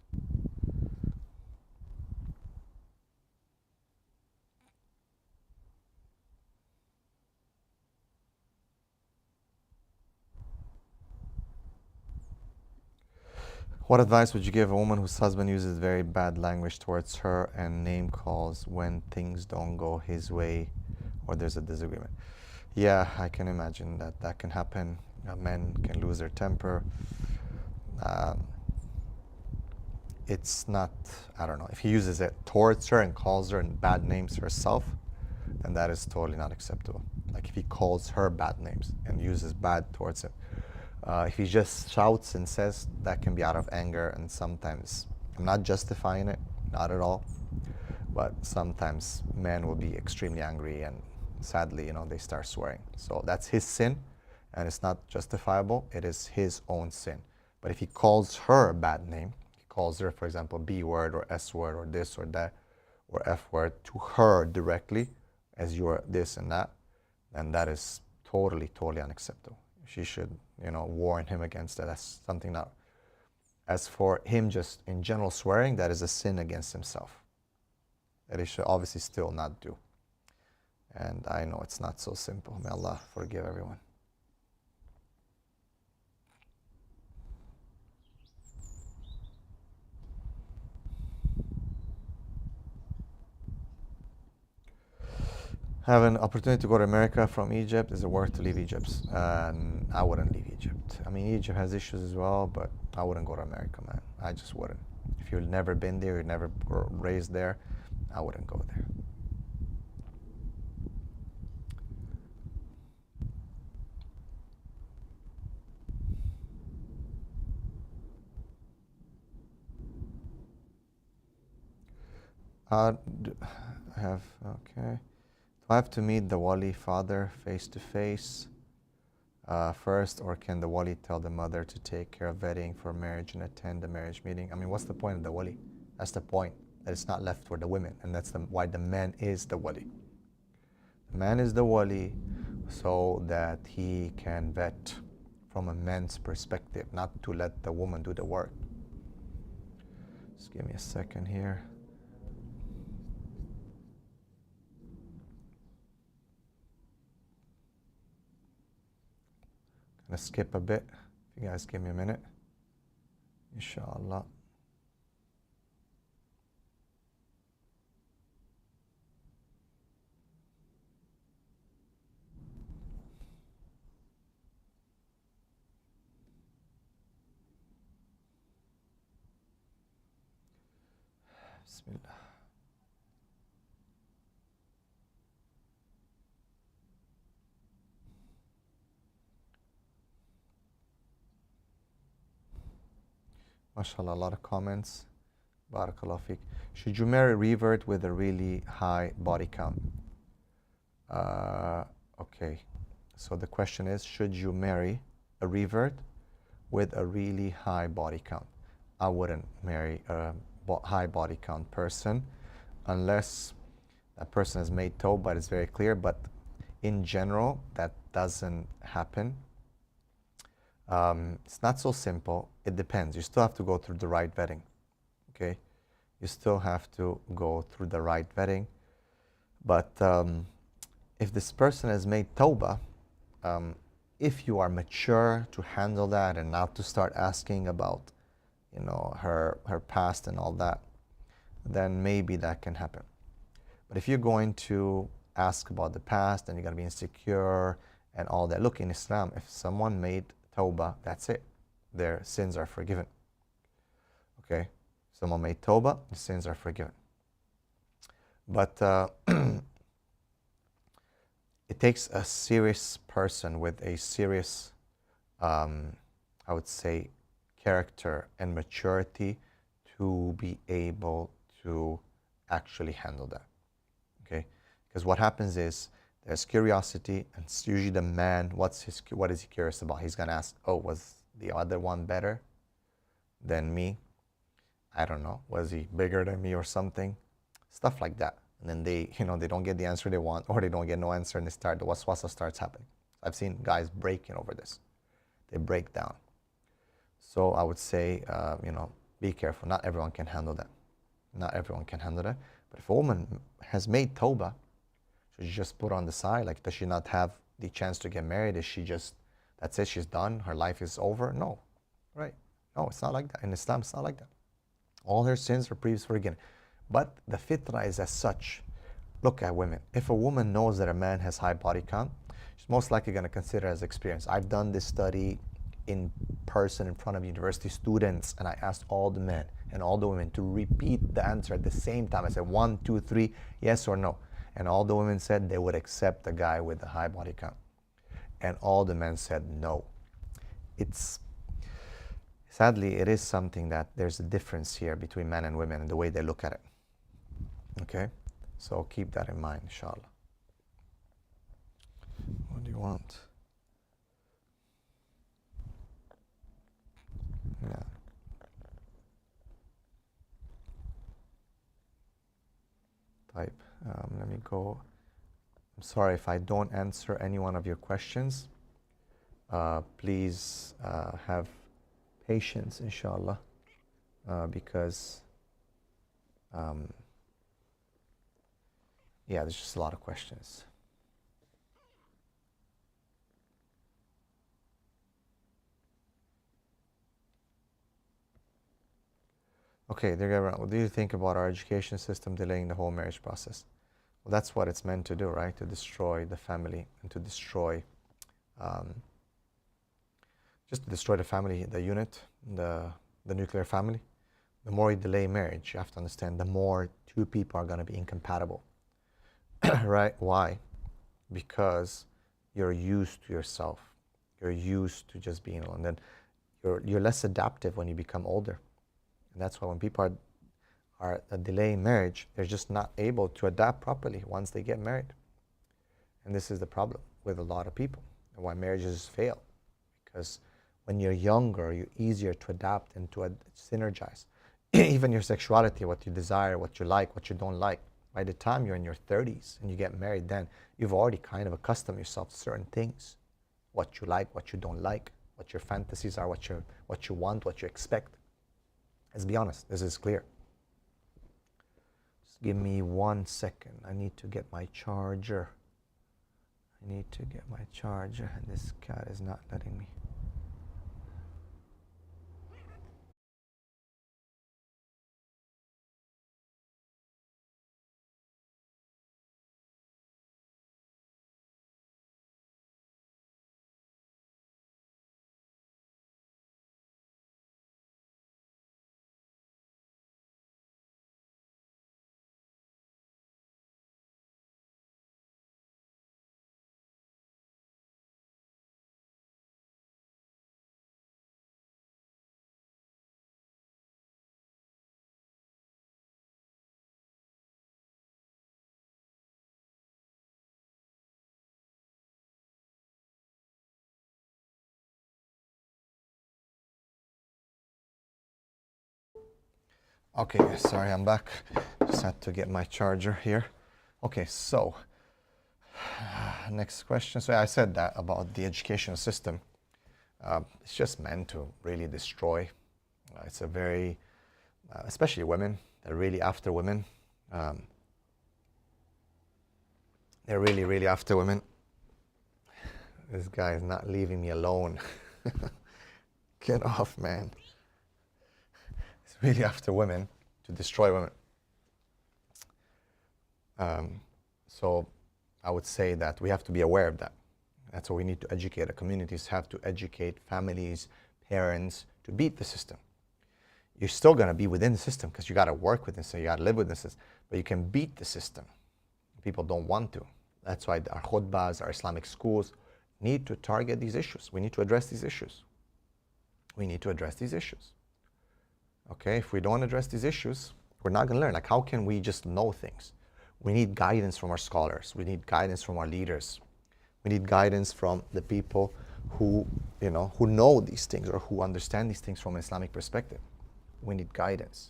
What advice would you give a woman whose husband uses very bad language towards her and name calls when things don't go his way or there's a disagreement? Yeah, I can imagine that that can happen. Men can lose their temper. It's not, I don't know, if he uses it towards her and calls her in bad names herself, then that is totally not acceptable. Like if he calls her bad names and uses bad towards him. If he just shouts and says, that can be out of anger, and sometimes, I'm not justifying it, not at all, but sometimes men will be extremely angry and sadly, you know, they start swearing. So that's his sin, and it's not justifiable, it is his own sin. But if he calls her a bad name, he calls her, for example, B word or S word or this or that, or F word to her directly, as you're this and that, then that is totally, totally unacceptable. She should, you know, warn him against that. That's something that, as for him just in general swearing, that is a sin against himself that he should obviously still not do. And I know it's not so simple. May Allah forgive everyone. Have an opportunity to go to America from Egypt. Is it worth to leave Egypt? I wouldn't leave Egypt. I mean, Egypt has issues as well, but I wouldn't go to America, man. I just wouldn't. If you've never been there, you've never raised there, I wouldn't go there. I have, okay. Do I have to meet the wali father face to face first, or can the wali tell the mother to take care of vetting for marriage and attend the marriage meeting? I mean, what's the point of the wali? That's the point, that it's not left for the women, and that's why the man is the wali. The man is the wali so that he can vet from a man's perspective, not to let the woman do the work. Just give me a second here. Gonna skip a bit. If you guys give me a minute, inshallah. Bismillah. MashaAllah, a lot of comments. Barakallah fiqh. Should you marry a revert with a really high body count? Okay, so the question is, should you marry a revert with a really high body count? I wouldn't marry a high body count person unless that person has made tawbah, it's very clear, but in general, that doesn't happen. It's not so simple. It depends. You still have to go through the right vetting, okay? You still have to go through the right vetting. But if this person has made tawbah, if you are mature to handle that and not to start asking about, you know, her past and all that, then maybe that can happen. But if you're going to ask about the past and you're going to be insecure and all that, look, in Islam, if someone made tawbah, that's it. Their sins are forgiven. Okay? Someone made tawbah, the sins are forgiven. But it takes a serious person with a serious, I would say, character and maturity to be able to actually handle that, okay? Because what happens is there's curiosity, and it's usually the man, what is he curious about? He's gonna ask, oh, was the other one better than me? I don't know, was he bigger than me or something? Stuff like that. And then they, they don't get the answer they want, or they don't get no answer, and the waswasa starts happening. I've seen guys breaking over this. They break down. So I would say, be careful. Not everyone can handle that. Not everyone can handle that. But if a woman has made tawbah, should she just put on the side? Like, does she not have the chance to get married? Is she just, that's it, she's done, her life is over? No, right? No, it's not like that. In Islam, it's not like that. All her sins are previously forgiven. But the fitrah is as such. Look at women. If a woman knows that a man has high body count, she's most likely going to consider it as experience. I've done this study in person in front of university students, and I asked all the men and all the women to repeat the answer at the same time. I said 1, 2, 3, yes or no. And all the women said they would accept the guy with the high body count. And all the men said no. Sadly, it is something that there's a difference here between men and women and the way they look at it. Okay? So keep that in mind, inshallah. What do you want? Yeah. Type. Let me go. I'm sorry if I don't answer any one of your questions. Please have patience, inshallah, because there's just a lot of questions. Okay, dear Gabriel, what do you think about our education system delaying the whole marriage process? Well, that's what it's meant to do, right? To destroy the family and to destroy, just to destroy the family, the unit, the nuclear family. The more you delay marriage, you have to understand, the more two people are going to be incompatible, right? Why? Because you're used to yourself. You're used to just being alone. Then you're less adaptive when you become older. And that's why when people are delaying marriage, they're just not able to adapt properly once they get married. And this is the problem with a lot of people, and why marriages fail. Because when you're younger, you're easier to adapt and to synergize. Even your sexuality, what you desire, what you like, what you don't like. By the time you're in your 30s and you get married, then you've already kind of accustomed yourself to certain things. What you like, what you don't like, what your fantasies are, what you want, what you expect. Let's be honest, this is clear. Just give me 1 second. I need to get my charger. And this cat is not letting me. Okay, sorry, I'm back. Just had to get my charger here. Okay, so next question. So I said that about the education system. It's just meant to really destroy. It's a very, especially women, they're really after women. They're really, really after women. This guy is not leaving me alone. Get off, man. It's really after women to destroy women. So I would say that we have to be aware of that. That's what we need to educate. The communities have to educate families, parents, to beat the system. You're still going to be within the system because you got to work within the system, you got to live within the system, but you can beat the system. People don't want to. That's why our khutbahs, our Islamic schools need to target these issues. We need to address these issues. We need to address these issues. Okay, if we don't address these issues, we're not going to learn. Like, how can we just know things? We need guidance from our scholars. We need guidance from our leaders. We need guidance from the people who know these things or who understand these things from an Islamic perspective. We need guidance.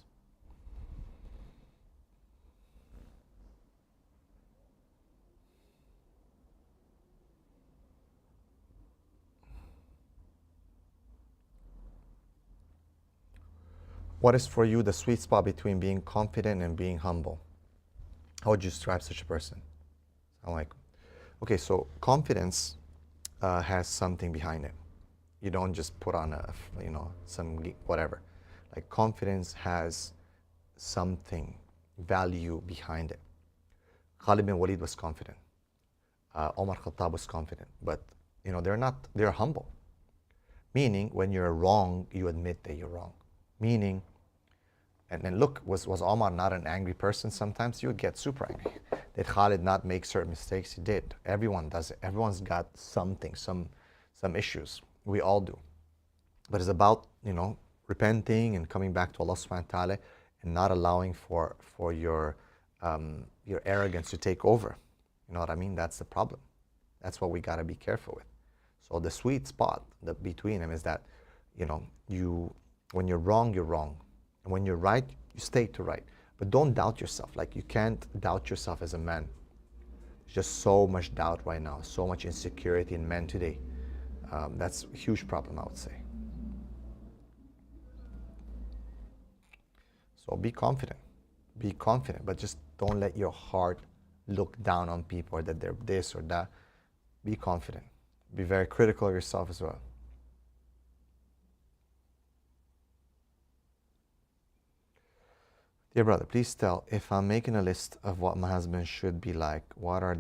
What is for you the sweet spot between being confident and being humble? How would you describe such a person? I'm like, okay, so confidence has something behind it. You don't just put on some whatever. Like, confidence has something, value behind it. Khalid bin Walid was confident. Omar Khattab was confident, but they're humble. Meaning, when you're wrong, you admit that you're wrong. Meaning, and look, was Omar not an angry person? Sometimes he would get super angry. Did Khalid not make certain mistakes? He did. Everyone does it. Everyone's got something, some issues. We all do. But it's about, repenting and coming back to Allah subhanahu wa ta'ala and not allowing for your arrogance to take over. You know what I mean? That's the problem. That's what we got to be careful with. So the sweet spot between them is that, when you're wrong, you're wrong. And when you're right, you stay to right. But don't doubt yourself. Like, you can't doubt yourself as a man. There's just so much doubt right now, so much insecurity in men today. That's a huge problem, I would say. So be confident, but just don't let your heart look down on people or that they're this or that. Be confident. Be very critical of yourself as well. Dear brother, please tell, if I'm making a list of what my husband should be like, what are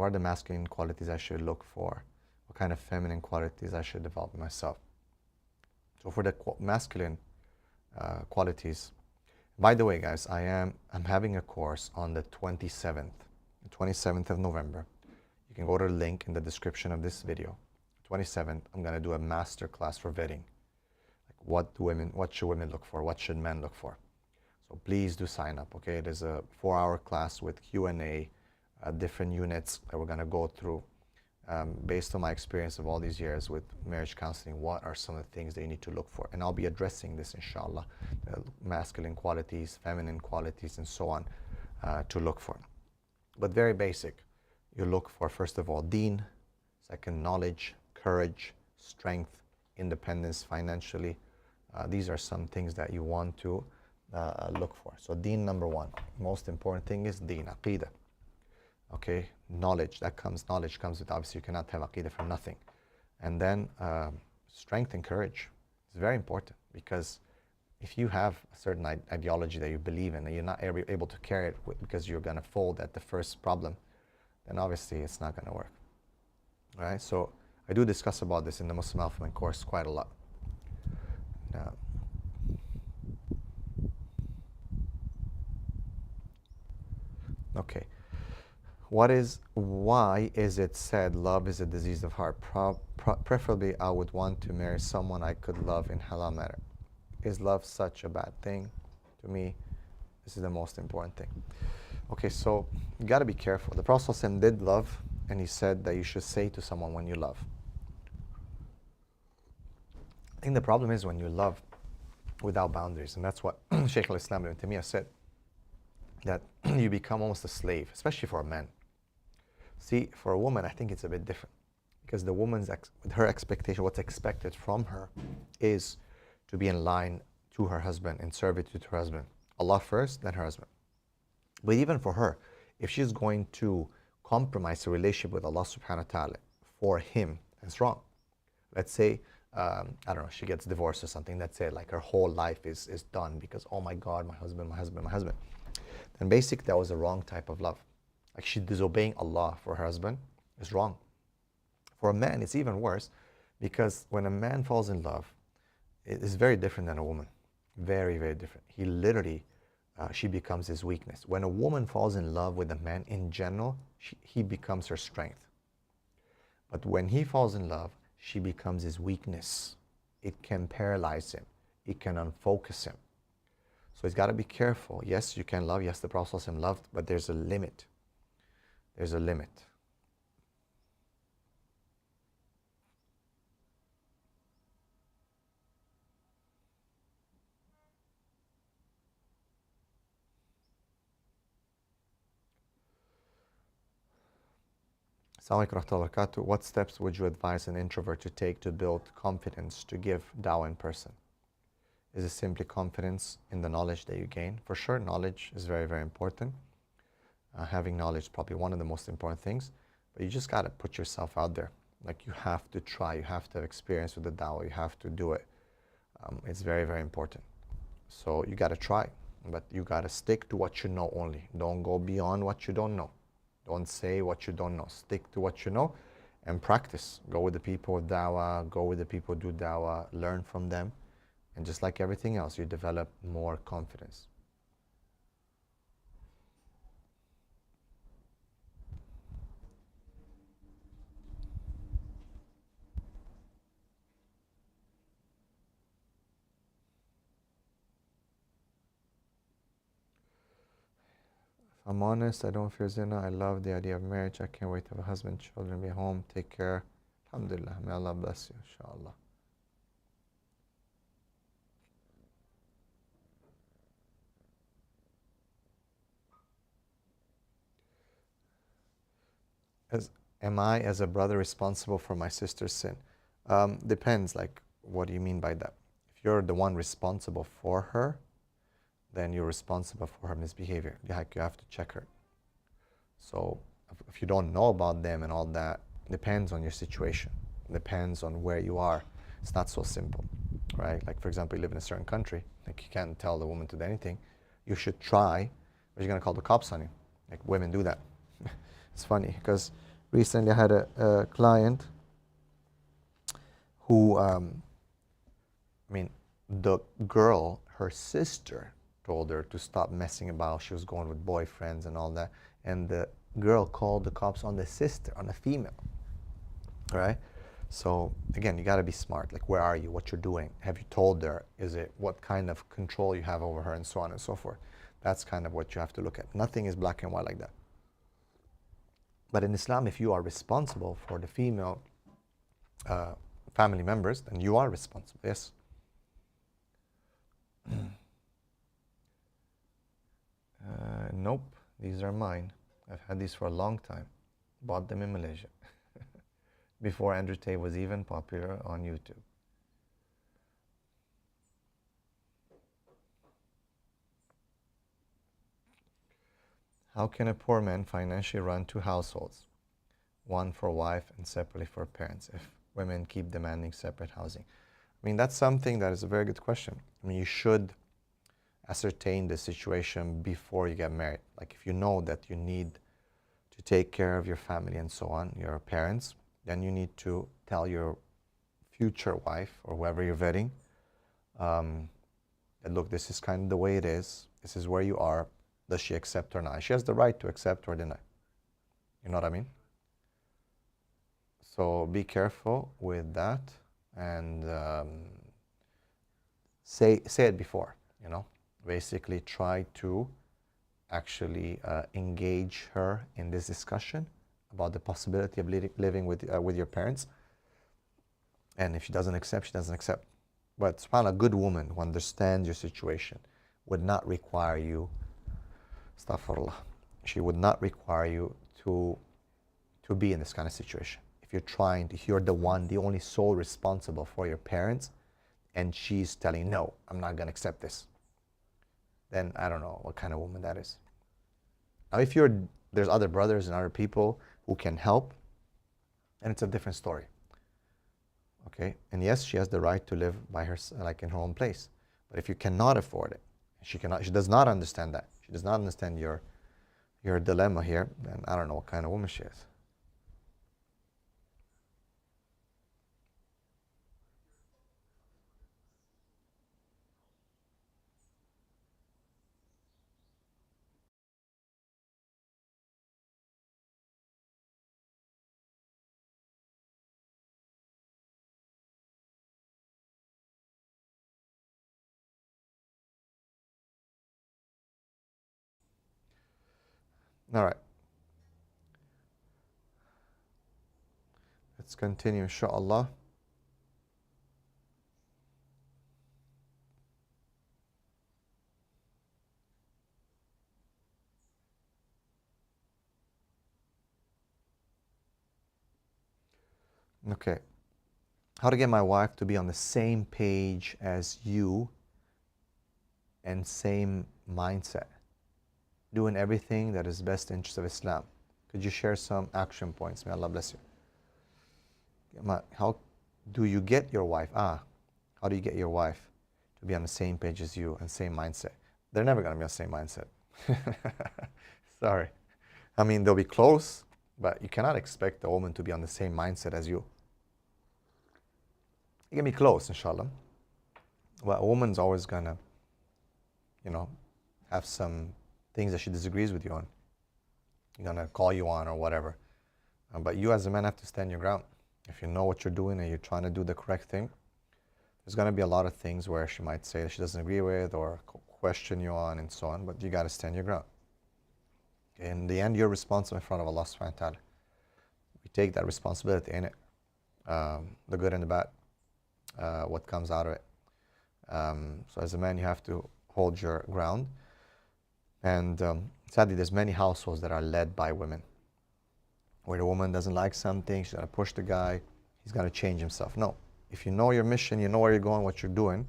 the masculine qualities I should look for? What kind of feminine qualities I should develop in myself? So for the masculine qualities, by the way, guys, I'm having a course on the 27th of November. You can go to the link in the description of this video. 27th, I'm going to do a master class for vetting. Like, what should women look for? What should men look for? So please do sign up, okay? It is a 4-hour class with Q&A, different units that we're going to go through. Based on my experience of all these years with marriage counseling, what are some of the things that you need to look for? And I'll be addressing this, inshallah, masculine qualities, feminine qualities, and so on, to look for. But very basic. You look for, first of all, Deen, second, knowledge, courage, strength, independence financially. These are some things that you want to look for. So Deen, number one. Most important thing is Deen, Aqidah. Okay, knowledge comes with, obviously you cannot have Aqidah for nothing. And then strength and courage is very important, because if you have a certain ideology that you believe in and you're not able to carry it because you're going to fold at the first problem, then obviously it's not going to work. All right, so I do discuss about this in the Muslim Alpha Man course quite a lot. Now, okay. Why is it said love is a disease of heart? Preferably, I would want to marry someone I could love in halal manner. Is love such a bad thing? To me, this is the most important thing. Okay, so you got to be careful. The Prophet ﷺ did love, and he said that you should say to someone when you love. I think the problem is when you love without boundaries, and that's what Shaykh al-Islam ibn Taymiyyah said, that you become almost a slave, especially for a man. See, for a woman, I think it's a bit different, because the woman's her expectation, what's expected from her, is to be in line to her husband, in servitude to her husband. Allah first, then her husband. But even for her, if she's going to compromise her relationship with Allah subhanahu wa ta'ala for him, that's wrong. Let's say, I don't know, she gets divorced or something. Let's say like her whole life is done because, oh my God, my husband. Then basically that was the wrong type of love. Like, she's disobeying Allah for her husband is wrong. For a man, it's even worse, because when a man falls in love, it is very different than a woman. Very, very different. He literally she becomes his weakness. When a woman falls in love with a man in general, he becomes her strength. But when he falls in love, she becomes his weakness. It can paralyze him. It can unfocus him. So he's got to be careful. Yes, you can love. Yes, the Prophet ﷺ loved, but there's a limit. There's a limit. Assalamu alaikum wa rahmatullahi wa barakatuh. What steps would you advise an introvert to take to build confidence to give dawah in person? Is it simply confidence in the knowledge that you gain? For sure, knowledge is very, very important. Having knowledge is probably one of the most important things, but you just got to put yourself out there. Like, you have to try, you have to have experience with the dawah, you have to do it. It's very, very important. So you got to try, but you got to stick to what you know only. Don't go beyond what you don't know. Don't say what you don't know. Stick to what you know and practice. Go with the people with dawah, go with the people who do dawah, learn from them. And just like everything else, you develop more confidence. If I'm honest, I don't fear zina. I love the idea of marriage. I can't wait to have a husband, children, be home, take care. Alhamdulillah. May Allah bless you, inshallah. Am I, as a brother, responsible for my sister's sin? Depends, like, what do you mean by that? If you're the one responsible for her, then you're responsible for her misbehavior. You have to check her. So if you don't know about them and all that, depends on your situation. Depends on where you are. It's not so simple, right? Like, for example, you live in a certain country, like, you can't tell the woman to do anything. You should try, but you're gonna call the cops on you. Like, women do that. It's funny, because recently I had a client who, the girl, her sister, told her to stop messing about. She was going with boyfriends and all that. And the girl called the cops on the sister, on a female, right? So again, you got to be smart. Like, where are you? What you're doing? Have you told her? Is it what kind of control you have over her, and so on and so forth? That's kind of what you have to look at. Nothing is black and white like that. But in Islam, if you are responsible for the female family members, then you are responsible, yes. Nope, these are mine. I've had these for a long time. Bought them in Malaysia. Before Andrew Tate was even popular on YouTube. How can a poor man financially run two households? One for wife and separately for parents, if women keep demanding separate housing? I mean, that's something that is a very good question. I mean, you should ascertain the situation before you get married. Like, if you know that you need to take care of your family and so on, your parents, then you need to tell your future wife or whoever you're vetting that, look, this is kind of the way it is. This is where you are. Does she accept or not? She has the right to accept or deny. You know what I mean? So be careful with that, and say it before, you know. Basically try to actually engage her in this discussion about the possibility of living with your parents. And if she doesn't accept, she doesn't accept. But subhanAllah, a good woman who understands your situation would not require you, astaghfirullah, she would not require you to be in this kind of situation. If you're the only sole responsible for your parents, and she's telling, no, I'm not going to accept this, then I don't know what kind of woman that is. Now, if there's other brothers and other people who can help, and it's a different story. Okay, and yes, she has the right to live by herself, like in her own place. But if you cannot afford it, she does not understand that. She does not understand your dilemma here, then I don't know what kind of woman she is. All right. Let's continue, inshallah. Okay. How to get my wife to be on the same page as you and same mindset, doing everything that is best interest of Islam. Could you share some action points? May Allah bless you. How do you get your wife? How do you get your wife to be on the same page as you and same mindset? They're never going to be on the same mindset. Sorry. I mean, they'll be close, but you cannot expect the woman to be on the same mindset as you. You can be close, inshallah. Well, a woman's always going to, have some things that she disagrees with you on. You're going to call you on or whatever. But you as a man have to stand your ground. If you know what you're doing and you're trying to do the correct thing, there's going to be a lot of things where she might say that she doesn't agree with or question you on and so on, but you got to stand your ground. In the end, you're responsible in front of Allah subhanahu wa ta'ala. We take that responsibility in it, the good and the bad, what comes out of it. So as a man, you have to hold your ground. And sadly, there's many households that are led by women, where the woman doesn't like something, she's going to push the guy, he's going to change himself. No. If you know your mission, you know where you're going, what you're doing,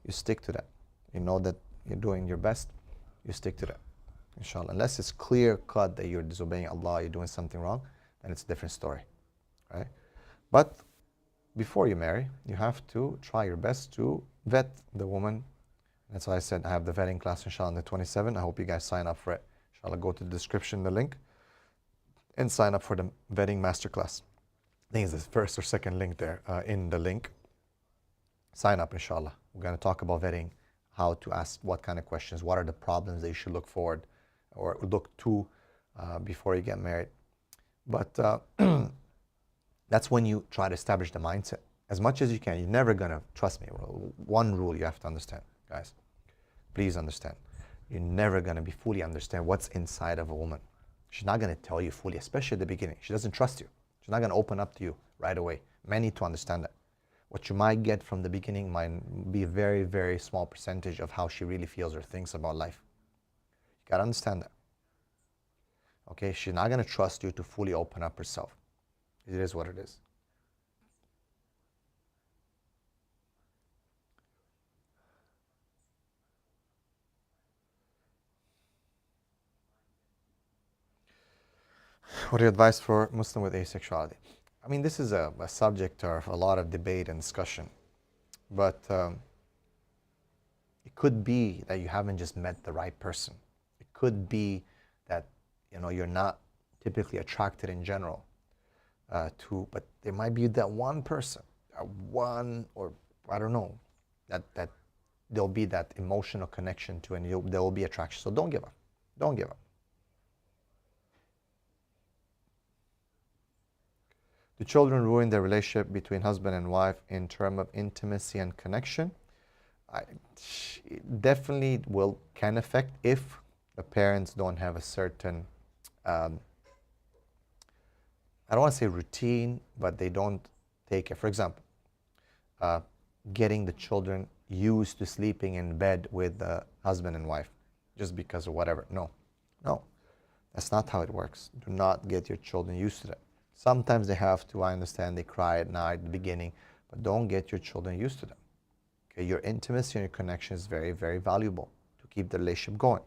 you stick to that. You know that you're doing your best, you stick to that, inshallah. Unless it's clear cut that you're disobeying Allah, you're doing something wrong, then it's a different story, right? But before you marry, you have to try your best to vet the woman. That's why I said I have the vetting class, inshallah, on the 27th. I hope you guys sign up for it. Inshallah, go to the description, the link, and sign up for the vetting masterclass. I think it's the first or second link there in the link. Sign up, inshallah. We're going to talk about vetting, how to ask what kind of questions, what are the problems that you should look forward or look to before you get married. But that's when you try to establish the mindset as much as you can. You're never going to, trust me, one rule you have to understand, guys. Please understand. You're never going to be fully understand what's inside of a woman. She's not going to tell you fully, especially at the beginning. She doesn't trust you. She's not going to open up to you right away. Men need to understand that. What you might get from the beginning might be a very, very small percentage of how she really feels or thinks about life. You got to understand that. Okay, she's not going to trust you to fully open up herself. It is what it is. What are your advice for Muslim with asexuality? I mean, this is a subject of a lot of debate and discussion, but it could be that you haven't just met the right person. It could be that you're not typically attracted in general to, but there might be that one person, one, or I don't know, that there'll be that emotional connection to, and there will be attraction. So don't give up. Don't give up. Do children ruin the relationship between husband and wife in terms of intimacy and connection? Definitely can affect if the parents don't have a certain, I don't want to say routine, but they don't take it. For example, getting the children used to sleeping in bed with the husband and wife just because of whatever. No, that's not how it works. Do not get your children used to that. Sometimes they have to, I understand, they cry at night at the beginning, but don't get your children used to them. Okay, your intimacy and your connection is very, very valuable to keep the relationship going.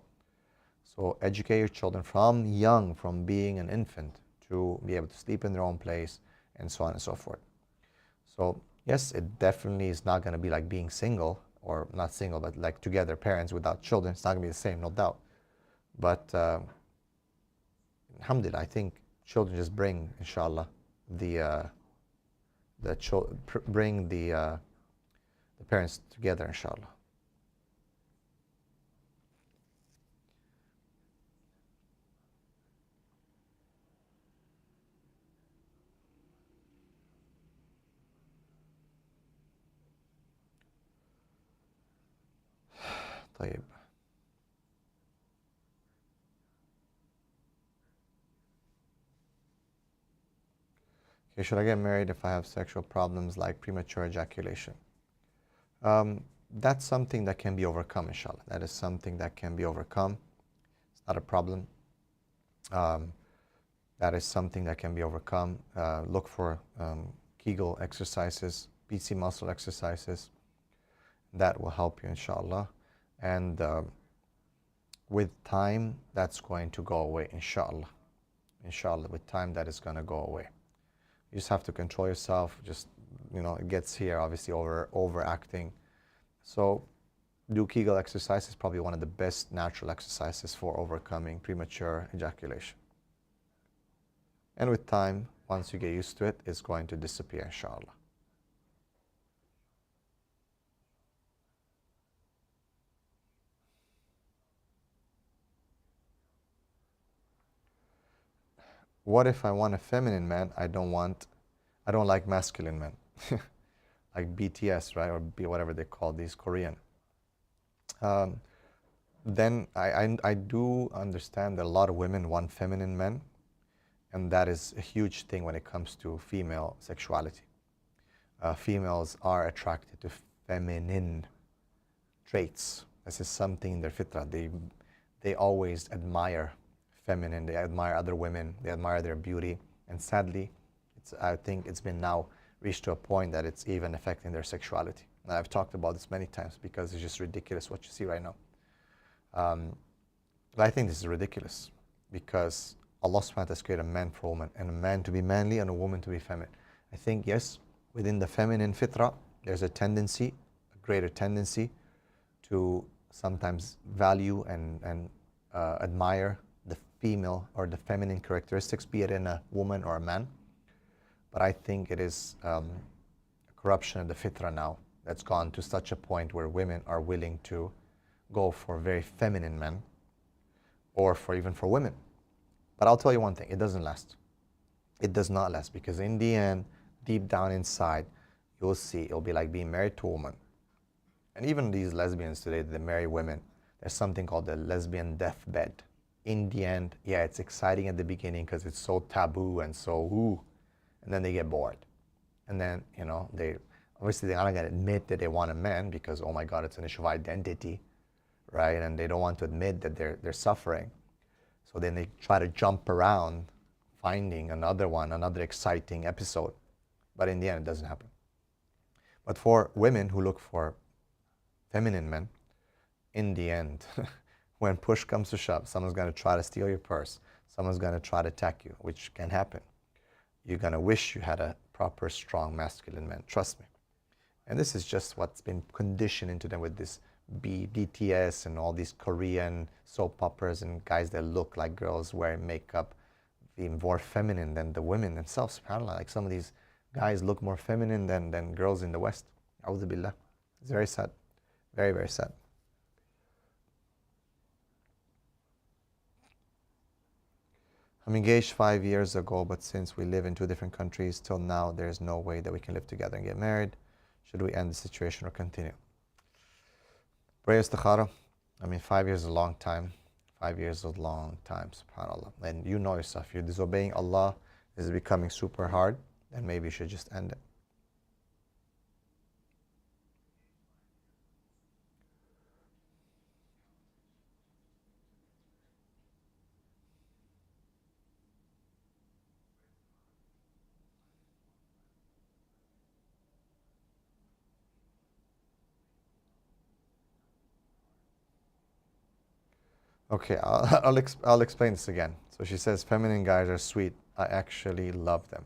So educate your children from young, from being an infant, to be able to sleep in their own place, and so on and so forth. So yes, it definitely is not going to be like being single, or not single, but like together, parents without children. It's not going to be the same, no doubt. But alhamdulillah, I think children just bring, inshallah, the parents together, inshallah. طيب. Okay, should I get married if I have sexual problems like premature ejaculation? That's something that can be overcome, inshallah. That is something that can be overcome. It's not a problem. That is something that can be overcome. Look for Kegel exercises, PC muscle exercises. That will help you, inshallah. And with time, that's going to go away, inshallah. Inshallah, with time, that is going to go away. You just have to control yourself. Just, it gets here, obviously, overacting. So do Kegel exercise is probably one of the best natural exercises for overcoming premature ejaculation. And with time, once you get used to it, it's going to disappear, inshallah. What if I want a feminine man? I don't like masculine men. Like BTS, right? Or whatever they call these Korean. Then I do understand that a lot of women want feminine men. And that is a huge thing when it comes to female sexuality. Females are attracted to feminine traits. This is something in their fitrah. They always admire feminine. They admire other women. They admire their beauty. And sadly, I think it's been now reached to a point that it's even affecting their sexuality. And I've talked about this many times because it's just ridiculous what you see right now. But I think this is ridiculous because Allah subhanahu wa ta'ala has created a man for a woman, and a man to be manly and a woman to be feminine. I think, yes, within the feminine fitrah, there's a tendency, a greater tendency to sometimes value and admire the female or the feminine characteristics, be it in a woman or a man. But I think it is a corruption of the fitrah now that's gone to such a point where women are willing to go for very feminine men or even for women. But I'll tell you one thing, it doesn't last. It does not last because in the end, deep down inside, you'll see it'll be like being married to a woman. And even these lesbians today, they marry women. There's something called the lesbian deathbed. In the end, yeah, it's exciting at the beginning because it's so taboo and so ooh, and then they get bored. And then, they're not going to admit that they want a man because, oh my God, it's an issue of identity, right? And they don't want to admit that they're suffering. So then they try to jump around finding another exciting episode. But in the end, it doesn't happen. But for women who look for feminine men, in the end, when push comes to shove, someone's going to try to steal your purse. Someone's going to try to attack you, which can happen. You're going to wish you had a proper, strong, masculine man. Trust me. And this is just what's been conditioned into them with this BTS and all these Korean soap operas and guys that look like girls wearing makeup, being more feminine than the women themselves. SubhanAllah, like some of these guys look more feminine than girls in the West. A'udhu billah. It's very sad. Very, very sad. I'm engaged 5 years ago, but since we live in 2 different countries, till now, there's no way that we can live together and get married. Should we end the situation or continue? Pray istikhara. 5 years is a long time. 5 years is a long time, subhanAllah. And you know yourself, you're disobeying Allah, this is becoming super hard, then maybe you should just end it. Okay, I'll explain this again. So she says, feminine guys are sweet. I actually love them.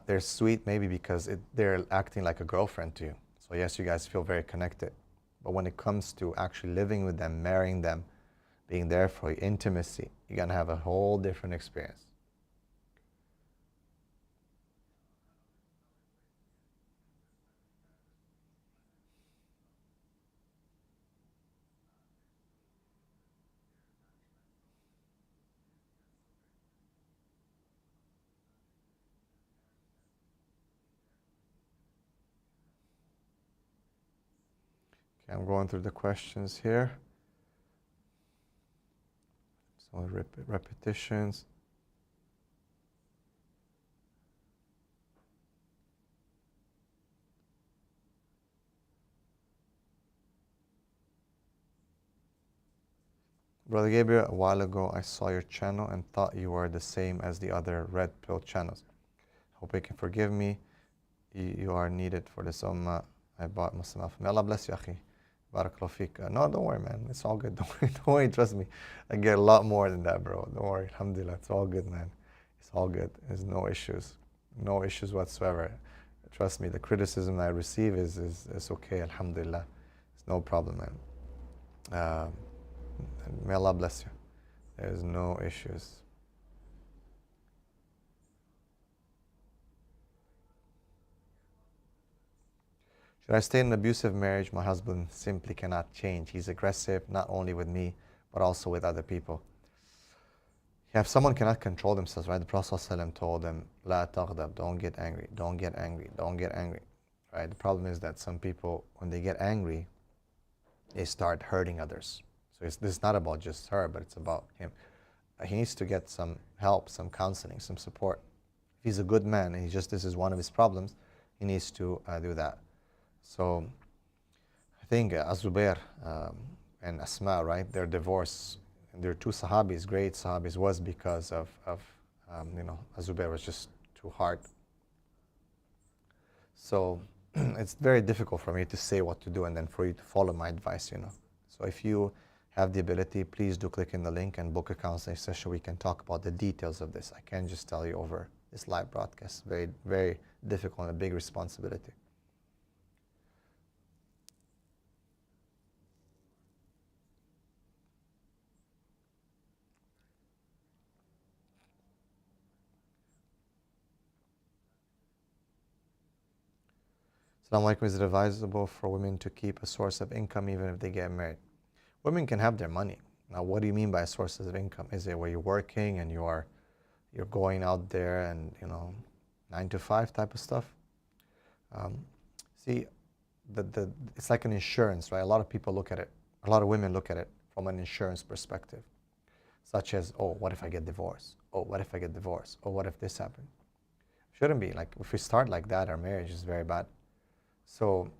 They're sweet maybe because they're acting like a girlfriend to you. So yes, you guys feel very connected. But when it comes to actually living with them, marrying them, being there for you, intimacy, you're going to have a whole different experience. Okay, I'm going through the questions here. So repetitions. Brother Gabriel, a while ago I saw your channel and thought you were the same as the other red pill channels. Hope you can forgive me. You are needed for this ummah. I bought Muslim May Allah bless you, akhi. Barakallahu feek. No, don't worry, man. It's all good. Don't worry. Trust me. I get a lot more than that, bro. Don't worry. Alhamdulillah. It's all good, man. It's all good. There's no issues. No issues whatsoever. Trust me. The criticism I receive is okay. Alhamdulillah. It's no problem, man. May Allah bless you. There's no issues. Should I stay in an abusive marriage? My husband simply cannot change. He's aggressive, not only with me, but also with other people. Yeah, if someone cannot control themselves, right? The Prophet ﷺ told them, La taghdab, don't get angry, don't get angry, don't get angry. Right? The problem is that some people, when they get angry, they start hurting others. So this is not about just her, but it's about him. He needs to get some help, some counseling, some support. If he's a good man and this is one of his problems, he needs to do that. So I think Azubair and Asma, right, their divorce, their two Sahabis, great Sahabis, was because of Azubair was just too hard. So it's very difficult for me to say what to do and then for you to follow my advice, So if you have the ability, please do click in the link and book a counseling session. We can talk about the details of this. I can't just tell you over this live broadcast. Very, very difficult and a big responsibility. Assalamu alaikum. Is it advisable for women to keep a source of income even if they get married? Women can have their money. Now, what do you mean by sources of income? Is it where you're working and you're going out there and 9 to 5 type of stuff? See, it's like an insurance, right? A lot of people look at it. A lot of women look at it from an insurance perspective, such as, oh, what if I get divorced? Oh, what if I get divorced? Oh, what if this happened? Shouldn't be. Like, if we start like that, our marriage is very bad. So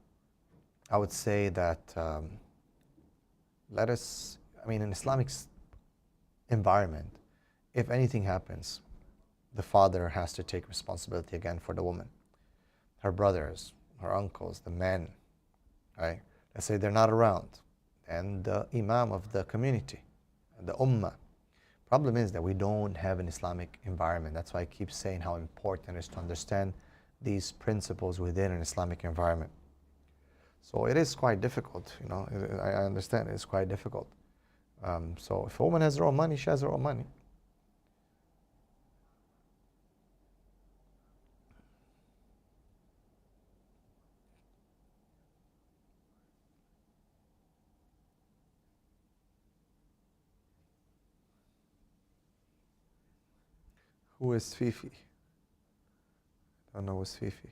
I would say that in Islamic environment, if anything happens, the father has to take responsibility again for the woman. Her brothers, her uncles, the men, right? Let's say they're not around, and the imam of the community, the Ummah. Problem is that we don't have an Islamic environment. That's why I keep saying how important it is to understand these principles within an Islamic environment. So it is quite difficult, I understand it's quite difficult. So if a woman has her own money, she has her own money. Who is Fifi? I don't know who's Fifi.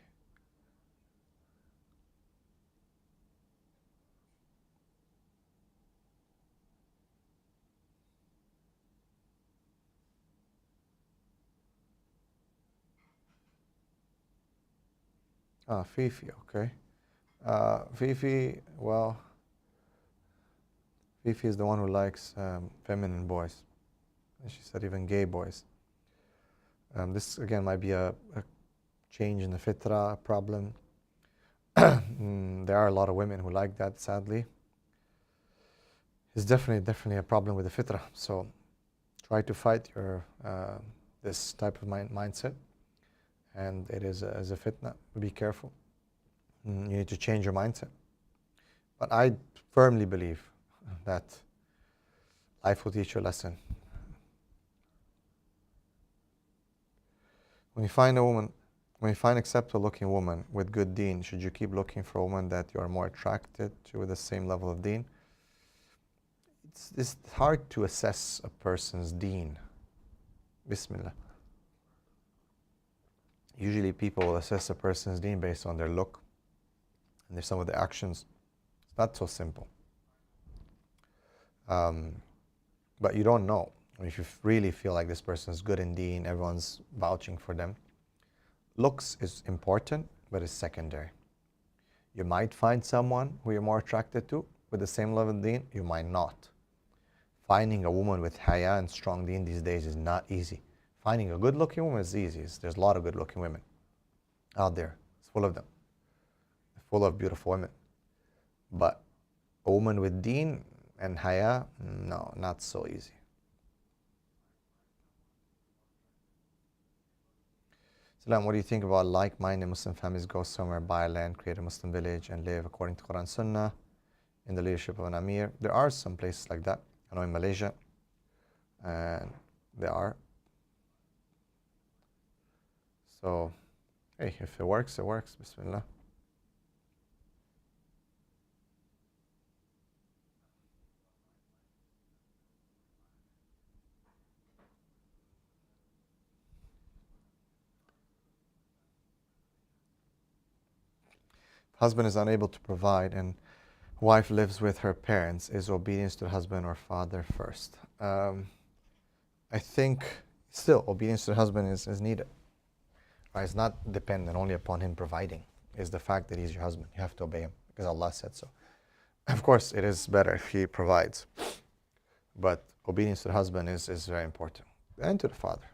Ah, Fifi, okay. Fifi, well, Fifi is the one who likes feminine boys. And she said even gay boys. This, again, might be a change in the fitra problem. There are a lot of women who like that, sadly. It's definitely a problem with the fitra. So try to fight your this type of mindset. And it is a fitna. Be careful. You need to change your mindset. But I firmly believe that life will teach you a lesson. When you find an acceptable looking woman with good deen, should you keep looking for a woman that you are more attracted to with the same level of deen? It's hard to assess a person's deen. Bismillah. Usually people will assess a person's deen based on their look and some of the actions. It's not so simple. But you don't know. If you really feel like this person is good in deen, everyone's vouching for them. Looks is important, but it's secondary. You might find someone who you're more attracted to with the same level of deen, you might not. finding a woman with haya and strong deen these days is not easy. Finding a good-looking woman is easy. There's a lot of good-looking women out there. It's full of them. Full of beautiful women. But a woman with deen and haya, no, not so easy. Salam, what do you think about like-minded Muslim families go somewhere, buy land, create a Muslim village, and live according to Quran Sunnah in the leadership of an Amir? There are some places like that. I know in Malaysia, and there are. So, hey, if it works, it works. Bismillah. Husband is unable to provide and wife lives with her parents. Is obedience to the husband or father first? I think still obedience to the husband is needed. Right? It's not dependent only upon him providing. It's the fact that he's your husband. You have to obey him because Allah said so. Of course, it is better if he provides. But obedience to the husband is very important. And to the father.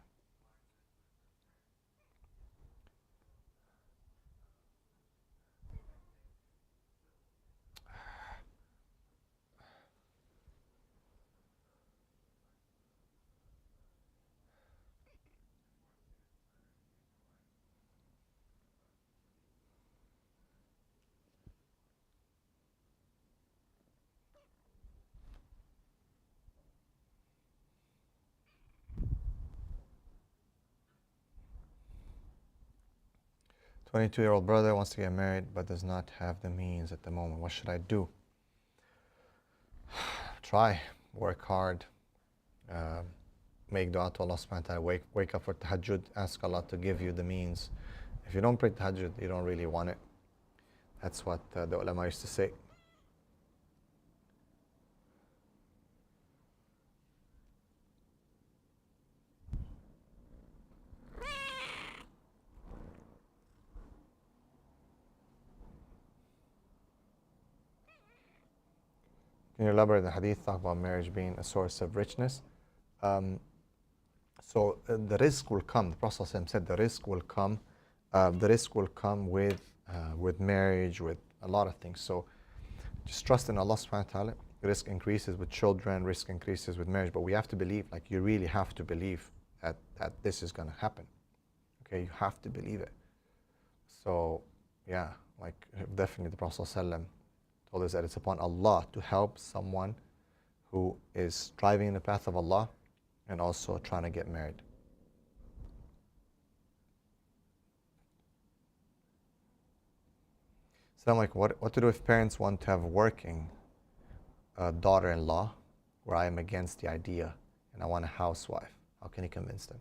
A 22-year-old brother wants to get married but does not have the means at the moment. What should I do? Try. Work hard. Make dua to Allah subhanahu wa ta'ala. Wake up for tahajjud. Ask Allah to give you the means. If you don't pray tahajjud, you don't really want it. That's what the ulama used to say. Can you elaborate the hadith, talk about marriage being a source of richness? So the risk will come. The Prophet said the risk will come. The risk will come with marriage, with a lot of things. So just trust in Allah subhanahu wa ta'ala. Risk increases with children, risk increases with marriage. But we have to believe, like you really have to believe that this is going to happen. Okay, you have to believe it. So yeah, like definitely the Prophet told us that it's upon Allah to help someone who is striving in the path of Allah and also trying to get married. So I'm like, what to do if parents want to have a working daughter-in-law where I am against the idea and I want a housewife? How can you convince them?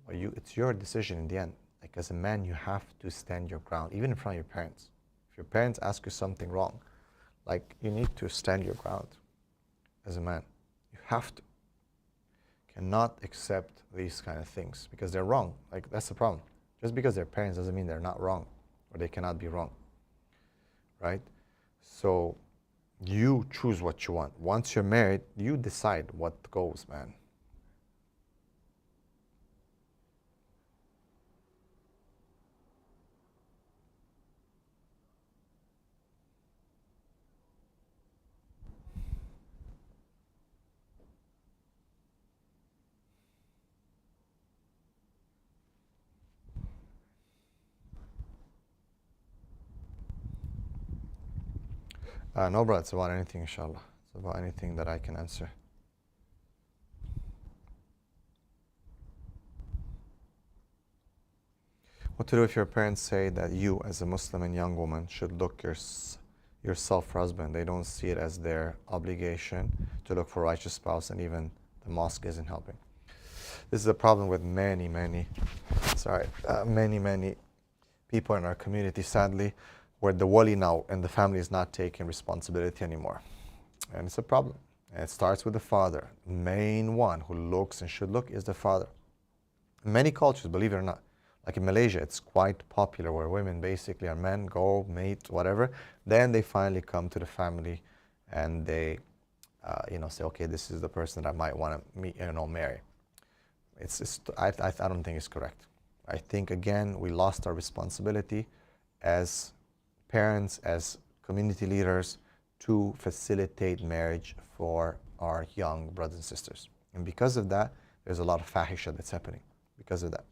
Well, it's your decision in the end. Like as a man, you have to stand your ground, even in front of your parents. If your parents ask you something wrong, like you need to stand your ground as a man. You have to. Cannot accept these kind of things because they're wrong. Like that's the problem. Just because they're parents doesn't mean they're not wrong or they cannot be wrong. Right? So you choose what you want. Once you're married, you decide what goes, man. No, bro, it's about anything, inshallah. It's about anything that I can answer. What to do if your parents say that you, as a Muslim and young woman, should look yourself for husband? They don't see it as their obligation to look for a righteous spouse, and even the mosque isn't helping. This is a problem with many people in our community, sadly, where the wali now and the family is not taking responsibility anymore. And it's a problem. And it starts with the father. The main one who looks and should look is the father. In many cultures, believe it or not, like in Malaysia, it's quite popular where women basically are men, go, mate, whatever. Then they finally come to the family and they say, okay, this is the person that I might want to meet, marry. I don't think it's correct. I think, again, we lost our responsibility as parents, as community leaders, to facilitate marriage for our young brothers and sisters. And because of that, there's a lot of fahisha that's happening because of that.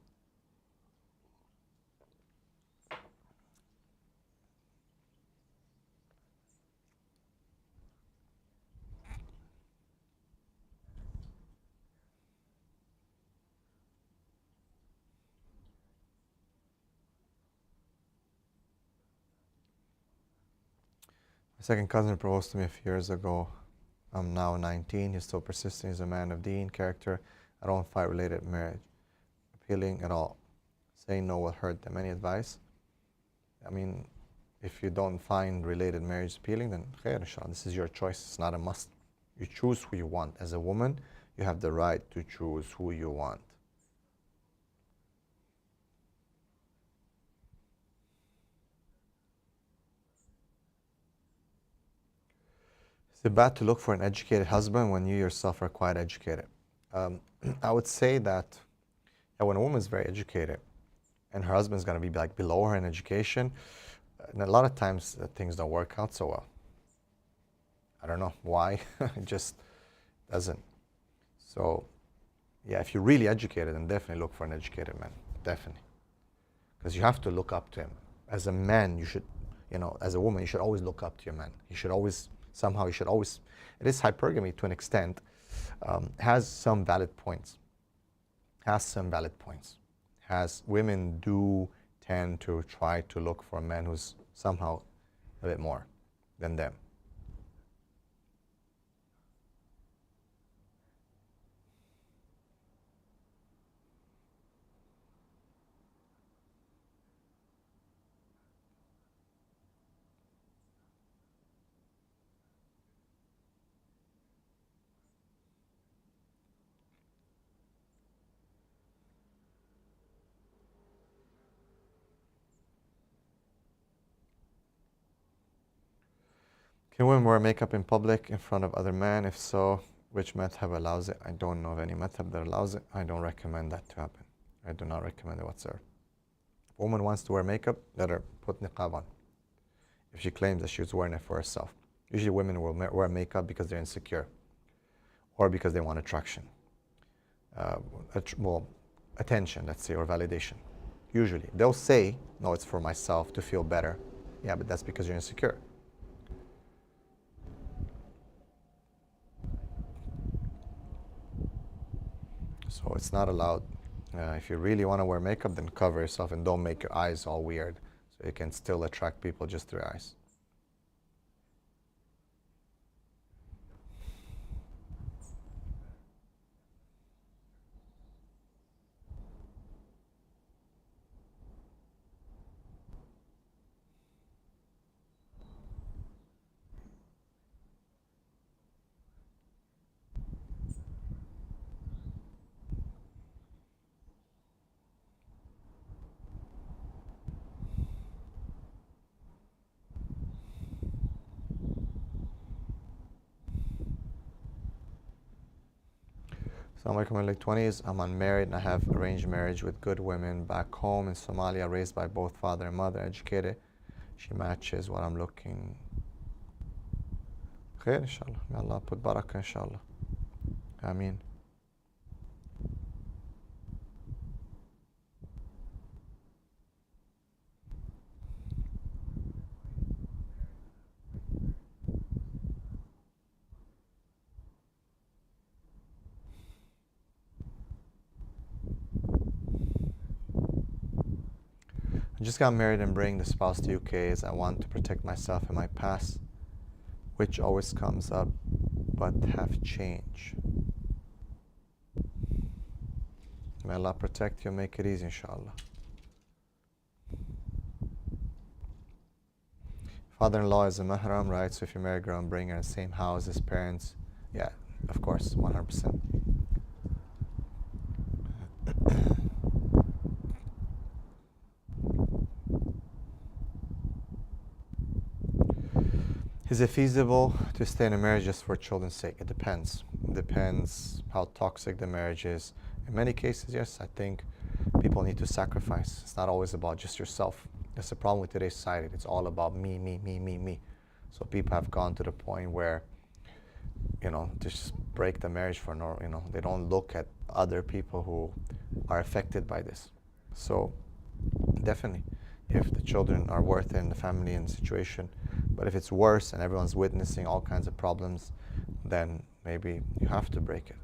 My second cousin proposed to me a few years ago. I'm now 19. He's still persisting. He's a man of Deen character. I don't find related marriage appealing at all. Saying no will hurt them. Any advice? I mean, if you don't find related marriage appealing, then khair, inshallah. This is your choice. It's not a must. You choose who you want. As a woman, you have the right to choose who you want. Is it bad to look for an educated husband when you yourself are quite educated? I would say that when a woman is very educated and her husband's going to be like below her in education, and a lot of times things don't work out so well. I don't know why. It just doesn't. So, yeah, if you're really educated, then definitely look for an educated man. Definitely. Because you have to look up to him. As a man, you should, as a woman, you should always look up to your man. You should always, it is hypergamy to an extent, has some valid points. Women do tend to try to look for a man who's somehow a bit more than them. Can women wear makeup in public in front of other men? If so, which madhab allows it? I don't know of any madhab that allows it. I don't recommend that to happen. I do not recommend it whatsoever. If a woman wants to wear makeup, let her put niqab on. If she claims that she's wearing it for herself. Usually women will wear makeup because they're insecure or because they want attraction. Attention, let's say, or validation. Usually. They'll say, no, it's for myself to feel better. Yeah, but that's because you're insecure. So it's not allowed. If you really want to wear makeup, then cover yourself and don't make your eyes all weird. So you can still attract people just through your eyes. So I'm in my late 20s. I'm unmarried and I have arranged marriage with good women back home in Somalia, raised by both father and mother, educated. She matches what I'm looking. Khair, inshallah. May Allah put barakah, inshallah. Ameen. I just got married and bring the spouse to UK as I want to protect myself and my past, which always comes up, but have changed. May Allah protect you and make it easy, inshallah. Father-in-law is a mahram, right? So if you marry a girl and bring her in the same house as parents, yeah, of course, 100%. Is it feasible to stay in a marriage just for children's sake? It depends. It depends how toxic the marriage is. In many cases, yes, I think people need to sacrifice. It's not always about just yourself. That's the problem with today's society. It's all about me, me, me, me, me. So people have gone to the point where, just break the marriage for no, they don't look at other people who are affected by this. So definitely, if the children are worth it in the family and situation, but if it's worse and everyone's witnessing all kinds of problems, then maybe you have to break it.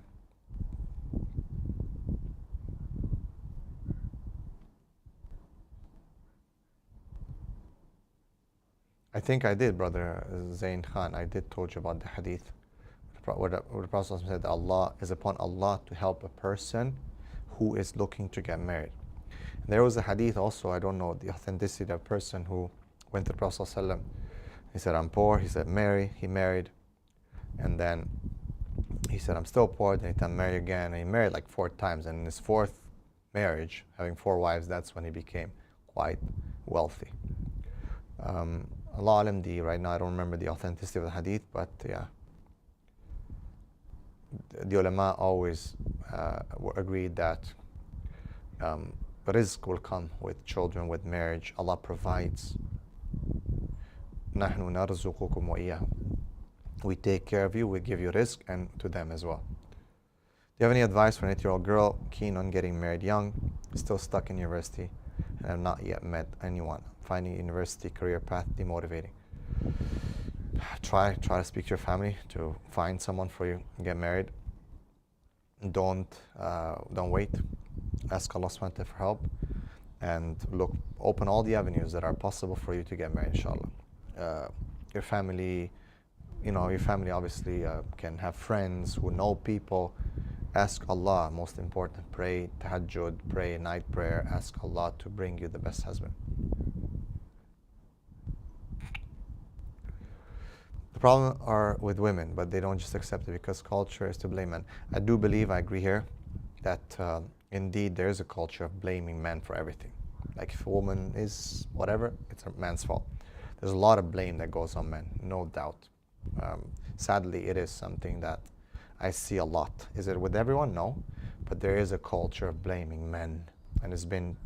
I think I did, brother Zain Khan. I did told you about the hadith where the Prophet said Allah is upon Allah to help a person who is looking to get married. And there was a hadith also, I don't know the authenticity of a person who went to the Prophet ﷺ. He said, I'm poor. He said, marry. He married. And then he said, I'm still poor. Then he said, marry again. And he married like 4 times. And in his 4th marriage, having 4 wives, that's when he became quite wealthy. Allah alam right now I don't remember the authenticity of the hadith, but yeah, the ulama always agreed that rizq will come with children, with marriage. Allah provides. نحن نرزقكم وإياهم. We take care of you, we give you rizq, and to them as well. Do you have any advice for an 8-year-old girl keen on getting married young, still stuck in university, and have not yet met anyone? Finding university career path demotivating. Try to speak to your family to find someone for you and get married. Don't wait. Ask Allah subhanahu wa ta'ala for help, and open all the avenues that are possible for you to get married, inshallah. Your family obviously can have friends who know people. Ask Allah, most important. Pray tahajjud, pray night prayer. Ask Allah to bring you the best husband. The problem are with women, but they don't just accept it because culture is to blame men. I do believe, I agree here, that indeed there is a culture of blaming men for everything. Like if a woman is whatever, it's a man's fault. There's a lot of blame that goes on men, no doubt. Sadly, it is something that I see a lot. Is it with everyone? No. But there is a culture of blaming men, and it's been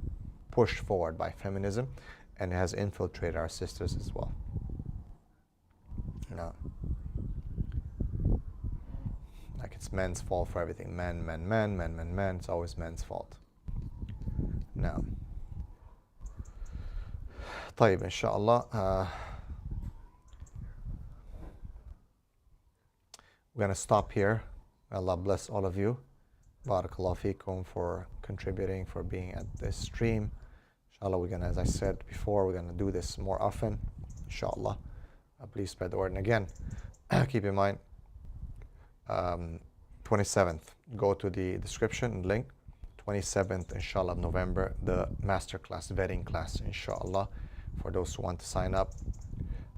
pushed forward by feminism, and it has infiltrated our sisters as well. No. Like it's men's fault for everything. Men. It's always men's fault. No. طيب, inshallah. We're going to stop here. Allah bless all of you. Barakallahu feekum for contributing, for being at this stream. Inshallah, we're going to, as I said before, we're going to do this more often. Inshallah. Please spread the word. And again, keep in mind, 27th, go to the description link. 27th, inshallah, of November, the masterclass, vetting class, inshallah. For those who want to sign up,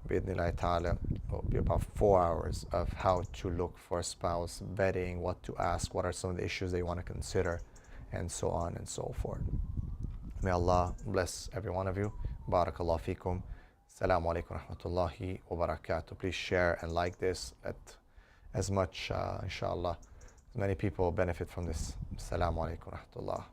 bi'idhnillahi ta'ala, it will be about 4 hours of how to look for a spouse, vetting, what to ask, what are some of the issues they want to consider, and so on and so forth. May Allah bless every one of you. Barakallahu feekum. Assalamu alaikum rahmatullahi wa barakatuh. Please share and like this at as much, inshallah, as many people benefit from this. Assalamu alaikum rahmatullah.